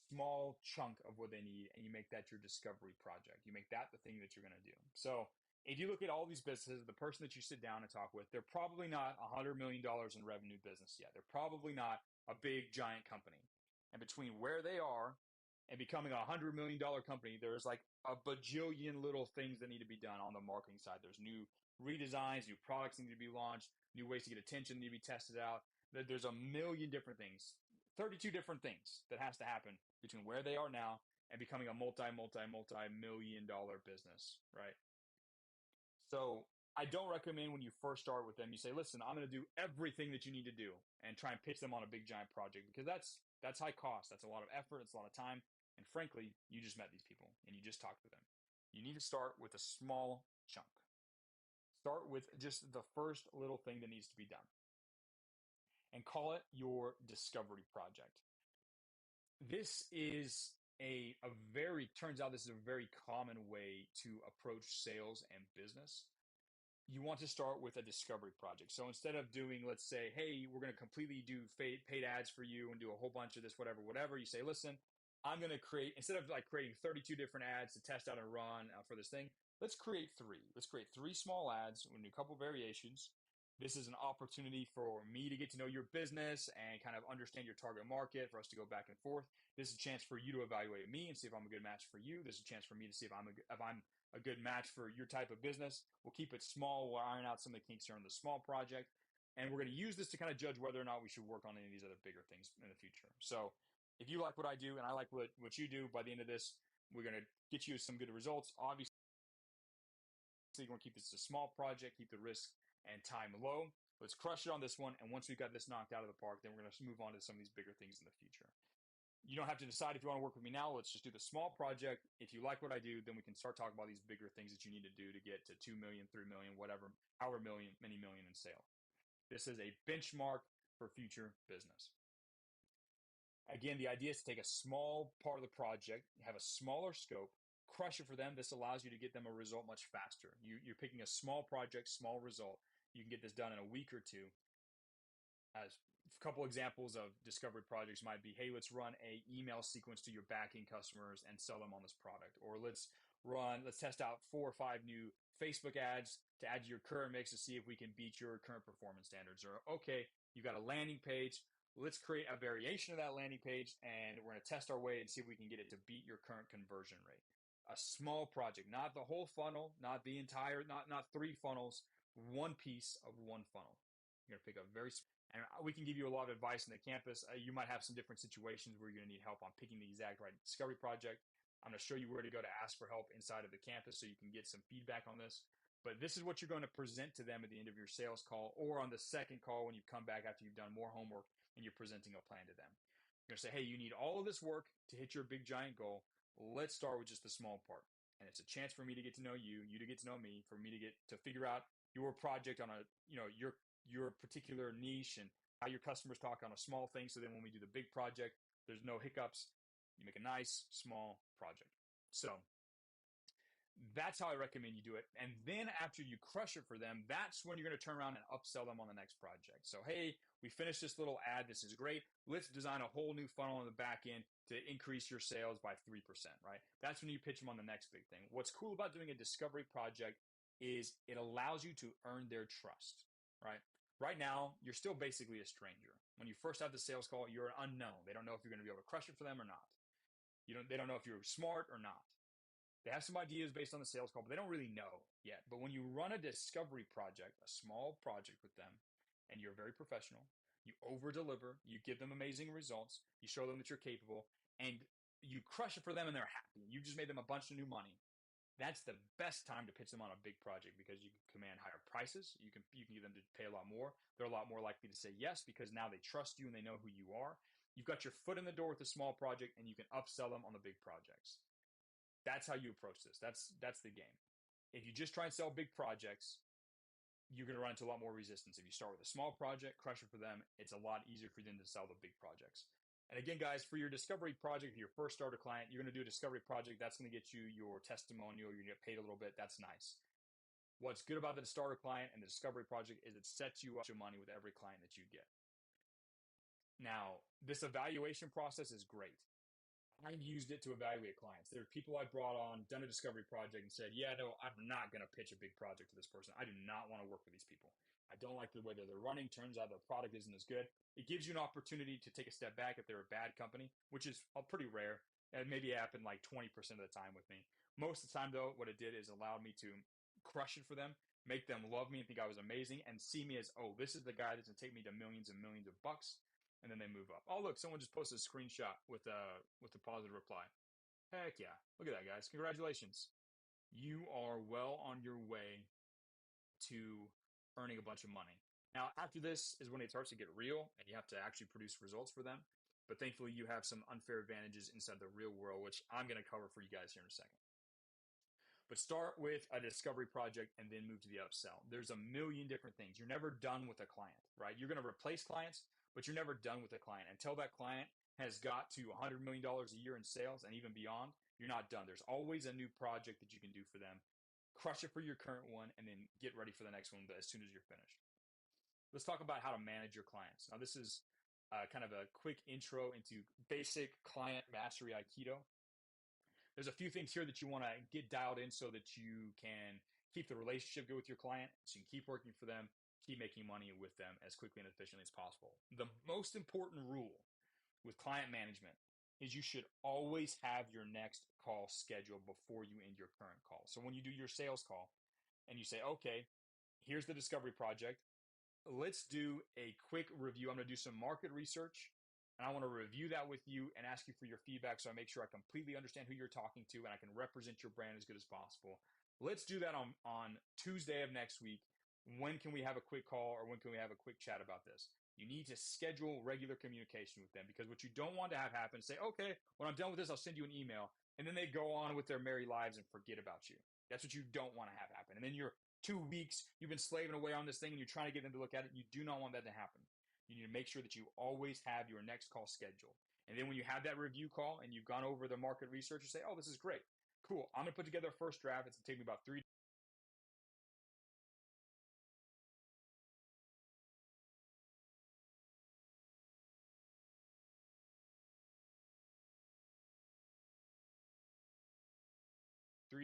Speaker 1: small chunk of what they need and you make that your discovery project. You make that the thing that you're going to do. So if you look at all these businesses, the person that you sit down and talk with, they're probably not $100 million in revenue business yet. They're probably not a big giant company. And between where they are and becoming a $100 million company, there's like a bajillion little things that need to be done on the marketing side. There's new redesigns, new products need to be launched, new ways to get attention need to be tested out. There's a million different things, 32 different things that has to happen between where they are now and becoming a multi-million dollar business, right? So I don't recommend when you first start with them, you say, listen, I'm going to do everything that you need to do and try and pitch them on a big giant project because that's high cost. That's a lot of effort. It's a lot of time. And frankly, you just met these people and you just talked to them. You need to start with a small chunk. Start with just the first little thing that needs to be done and call it your discovery project. This is a very, turns out this is a very common way to approach sales and business. You want to start with a discovery project. So instead of doing, let's say, hey, we're going to completely do paid ads for you and do a whole bunch of this, whatever, you say, listen, I'm going to create, instead of like creating 32 different ads to test out and run for this thing, let's create three. Let's create three small ads. We're going to do a couple variations. This is an opportunity for me to get to know your business and kind of understand your target market, for us to go back and forth. This is a chance for you to evaluate me and see if I'm a good match for you. This is a chance for me to see if I'm a good match for your type of business. We'll keep it small. We'll iron out some of the kinks here in the small project. And we're going to use this to kind of judge whether or not we should work on any of these other bigger things in the future. So if you like what I do and I like what you do, by the end of this, we're going to get you some good results. Obviously, you're going to keep this a small project, keep the risk and time low. Let's crush it on this one. And once we've got this knocked out of the park, then we're going to move on to some of these bigger things in the future. You don't have to decide if you want to work with me now. Let's just do the small project. If you like what I do, then we can start talking about these bigger things that you need to do to get to 2 million, 3 million, whatever, however many million in sale. This is a benchmark for future business. Again, the idea is to take a small part of the project, have a smaller scope, crush it for them. This allows you to get them a result much faster. You're picking a small project, small result. You can get this done in a week or two. As a couple examples of discovery projects might be, hey, let's run a email sequence to your backing customers and sell them on this product. Or let's test out 4 or 5 new Facebook ads to add to your current mix to see if we can beat your current performance standards. Or, okay, you've got a landing page. Let's create a variation of that landing page and we're going to test our way and see if we can get it to beat your current conversion rate. A small project, not the whole funnel, not the entire, not 3 funnels, one piece of one funnel. You're going to pick a very, and we can give you a lot of advice in the campus. You might have some different situations where you're going to need help on picking the exact right discovery project. I'm going to show you where to go to ask for help inside of the campus so you can get some feedback on this. But this is what you're going to present to them at the end of your sales call or on the second call when you come back after you've done more homework and you're presenting a plan to them. You're going to say, hey, you need all of this work to hit your big giant goal. Let's start with just the small part. And it's a chance for me to get to know you, you to get to know me, for me to get to figure out your project on a, your particular niche and how your customers talk on a small thing. So then when we do the big project, there's no hiccups. You make a nice small project. So that's how I recommend you do it. And then after you crush it for them, that's when you're going to turn around and upsell them on the next project. So, hey, we finished this little ad. This is great. Let's design a whole new funnel on the back end to increase your sales by 3%, right? That's when you pitch them on the next big thing. What's cool about doing a discovery project is it allows you to earn their trust, right? Right now, you're still basically a stranger. When you first have the sales call, you're an unknown. They don't know if you're going to be able to crush it for them or not. They don't know if you're smart or not. They have some ideas based on the sales call, but they don't really know yet. But when you run a discovery project, a small project with them, and you're very professional, you over deliver, you give them amazing results, you show them that you're capable, and you crush it for them and they're happy. You just made them a bunch of new money. That's the best time to pitch them on a big project because you can command higher prices. You can get them to pay a lot more. They're a lot more likely to say yes because now they trust you and they know who you are. You've got your foot in the door with a small project and you can upsell them on the big projects. That's how you approach this. That's the game. If you just try and sell big projects, you're going to run into a lot more resistance. If you start with a small project, crush it for them, it's a lot easier for them to sell the big projects. And again, guys, for your discovery project, your first starter client, you're going to do a discovery project. That's going to get you your testimonial. You're going to get paid a little bit. That's nice. What's good about the starter client and the discovery project is it sets you up your money with every client that you get. Now, this evaluation process is great. I've used it to evaluate clients. There are people I brought on, done a discovery project, and said, yeah, no, I'm not going to pitch a big project to this person. I do not want to work with these people. I don't like the way that they're running. Turns out the product isn't as good. It gives you an opportunity to take a step back if they're a bad company, which is pretty rare. And maybe it happened like 20% of the time with me. Most of the time, though, what it did is allowed me to crush it for them, make them love me and think I was amazing, and see me as, oh, this is the guy that's going to take me to millions and millions of bucks. And then they move up. Oh, look, someone just posted a screenshot with a positive reply. Heck yeah. Look at that, guys. Congratulations. You are well on your way to earning a bunch of money. Now, after this is when it starts to get real and you have to actually produce results for them. But thankfully, you have some unfair advantages inside the real world, which I'm going to cover for you guys here in a second. But start with a discovery project and then move to the upsell. There's a million different things. You're never done with a client, right? You're going to replace clients, but you're never done with a client until that client has got to $100 million a year in sales and even beyond. You're not done. There's always a new project that you can do for them. Crush it for your current one and then get ready for the next one as soon as you're finished. Let's talk about how to manage your clients. Now, this is kind of a quick intro into basic client mastery Aikido. There's a few things here that you want to get dialed in so that you can keep the relationship good with your client, so you can keep working for them, keep making money with them as quickly and efficiently as possible. The most important rule with client management is you should always have your next call scheduled before you end your current call. So when you do your sales call and you say, okay, here's the discovery project, let's do a quick review. I'm going to do some market research and I want to review that with you and ask you for your feedback so I make sure I completely understand who you're talking to and I can represent your brand as good as possible. Let's do that on Tuesday of next week. When can we have a quick call or when can we have a quick chat about this? You need to schedule regular communication with them because what you don't want to have happen is say, okay, when I'm done with this, I'll send you an email. And then they go on with their merry lives and forget about you. That's what you don't want to have happen. And then you're 2 weeks, you've been slaving away on this thing and you're trying to get them to look at it. You do not want that to happen. You need to make sure that you always have your next call scheduled. And then when you have that review call and you've gone over the market research, you say, oh, this is great. Cool. I'm going to put together a first draft. It's going to take me about 3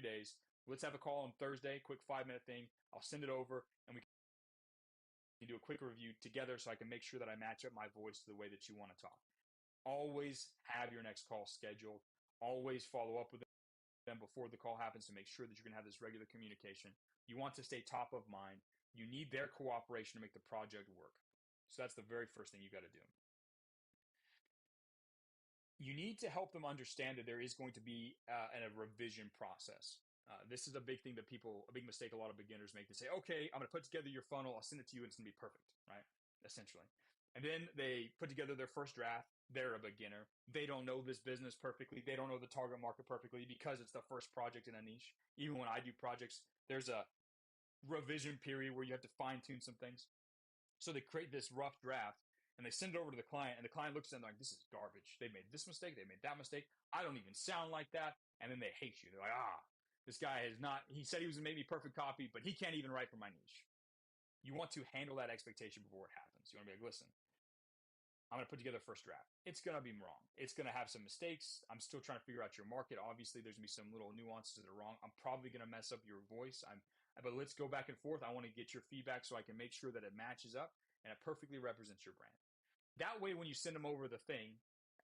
Speaker 1: days. Let's have a call on Thursday, quick 5-minute thing. I'll send it over and we can do a quick review together so I can make sure that I match up my voice to the way that you want to talk. Always have your next call scheduled. Always follow up with them before the call happens to make sure that you can have this regular communication. You want to stay top of mind. You need their cooperation to make the project work. So that's the very first thing you got to do. You need to help them understand that there is going to be a revision process. This is a big thing that a big mistake a lot of beginners make. They say, okay, I'm going to put together your funnel. I'll send it to you and it's going to be perfect, right? Essentially. And then they put together their first draft. They're a beginner. They don't know this business perfectly. They don't know the target market perfectly because it's the first project in a niche. Even when I do projects, there's a revision period where you have to fine tune some things. So they create this rough draft and they send it over to the client, and the client looks at them like, this is garbage. They made this mistake. They made that mistake. I don't even sound like that. And then they hate you. They're like, this guy has not, he said he was going to make me perfect copy, but he can't even write for my niche. You want to handle that expectation before it happens. You want to be like, listen, I'm going to put together a first draft. It's going to be wrong. It's going to have some mistakes. I'm still trying to figure out your market. Obviously, there's going to be some little nuances that are wrong. I'm probably going to mess up your voice. But let's go back and forth. I want to get your feedback so I can make sure that it matches up and it perfectly represents your brand. That way, when you send them over the thing,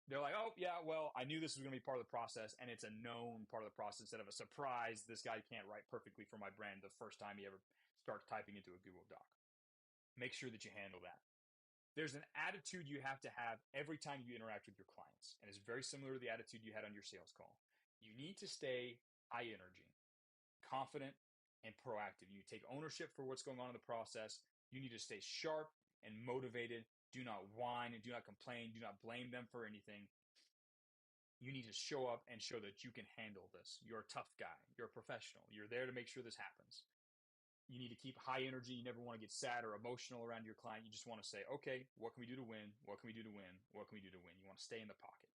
Speaker 1: they're like, oh, yeah, well, I knew this was going to be part of the process, and it's a known part of the process instead of a surprise. This guy can't write perfectly for my brand the first time he ever starts typing into a Google Doc. Make sure that you handle that. There's an attitude you have to have every time you interact with your clients, and it's very similar to the attitude you had on your sales call. You need to stay high energy, confident, and proactive. You take ownership for what's going on in the process. You need to stay sharp and motivated. Do not whine and do not complain. Do not blame them for anything. You need to show up and show that you can handle this. You're a tough guy. You're a professional. You're there to make sure this happens. You need to keep high energy. You never want to get sad or emotional around your client. You just want to say, okay, what can we do to win? What can we do to win? What can we do to win? You want to stay in the pocket.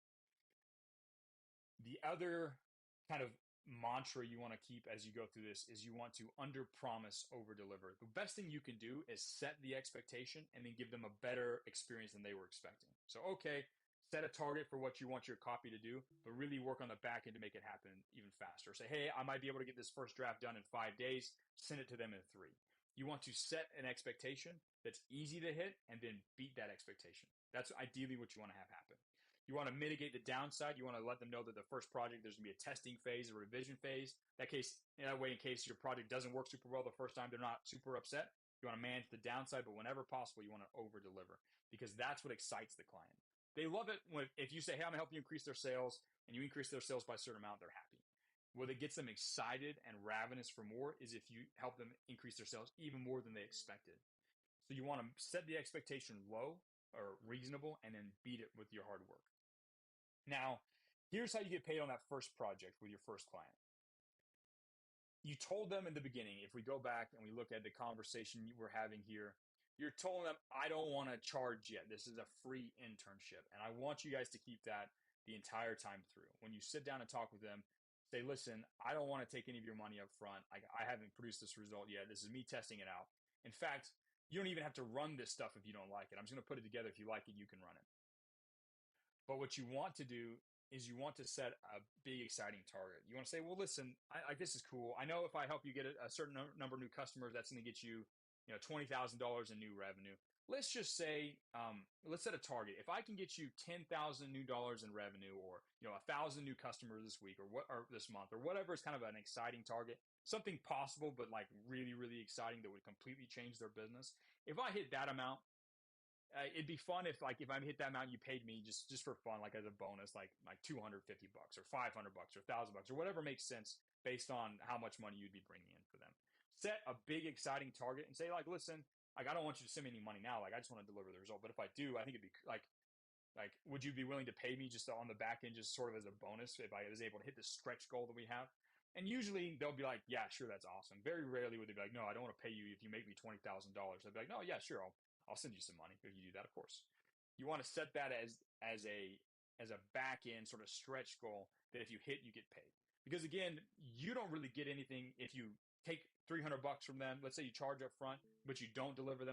Speaker 1: The other kind of mantra you want to keep as you go through this is you want to under promise, over deliver. The best thing you can do is set the expectation and then give them a better experience than they were expecting. So, okay, set a target for what you want your copy to do, but really work on the back end to make it happen even faster. Say, hey, I might be able to get this first draft done in 5 days. Send it to them in 3. You want to set an expectation that's easy to hit and then beat that expectation. That's ideally what you want to have happen. You want to mitigate the downside. You want to let them know that the first project, there's going to be a testing phase, a revision phase. That way, in case your project doesn't work super well the first time, they're not super upset. You want to manage the downside, but whenever possible, you want to over deliver because that's what excites the client. They love it if you say, hey, I'm going to help you increase their sales, and you increase their sales by a certain amount, they're happy. What gets them excited and ravenous for more is if you help them increase their sales even more than they expected. So you want to set the expectation low or reasonable and then beat it with your hard work. Now, here's how you get paid on that first project with your first client. You told them in the beginning, if we go back and we look at the conversation we're having here, you're telling them, I don't want to charge yet. This is a free internship. And I want you guys to keep that the entire time through. When you sit down and talk with them, say, listen, I don't want to take any of your money up front. I haven't produced this result yet. This is me testing it out. In fact, you don't even have to run this stuff if you don't like it. I'm just going to put it together. If you like it, you can run it. But what you want to do is you want to set a big, exciting target. You want to say, well, listen, this is cool. I know if I help you get a certain number of new customers, that's going to get you, $20,000 in new revenue. Let's just say, let's set a target. If I can get you $10,000 new dollars in revenue, or 1,000 new customers this week, or this month, or whatever is kind of an exciting target, something possible but like really, really exciting that would completely change their business. If I hit that amount, it'd be fun if I hit that amount, you paid me just for fun, like as a bonus, like $250 or $500 or $1,000 or whatever makes sense based on how much money you'd be bringing in for them. Set a big exciting target and say, like, listen, like, I don't want you to send me any money now, like I just want to deliver the result. But if I do, I think it'd be like, would you be willing to pay me just on the back end, just sort of as a bonus, if I was able to hit this stretch goal that we have? And usually they'll be like, yeah, sure, that's awesome. Very rarely would they be like, no, I don't want to pay you if you make me $20,000. I'd be like, no, yeah, sure, I'll send you some money if you do that, of course. You want to set that as a back end sort of stretch goal that if you hit, you get paid. Because again, you don't really get anything if you take $300 from them. Let's say you charge up front, but you don't deliver them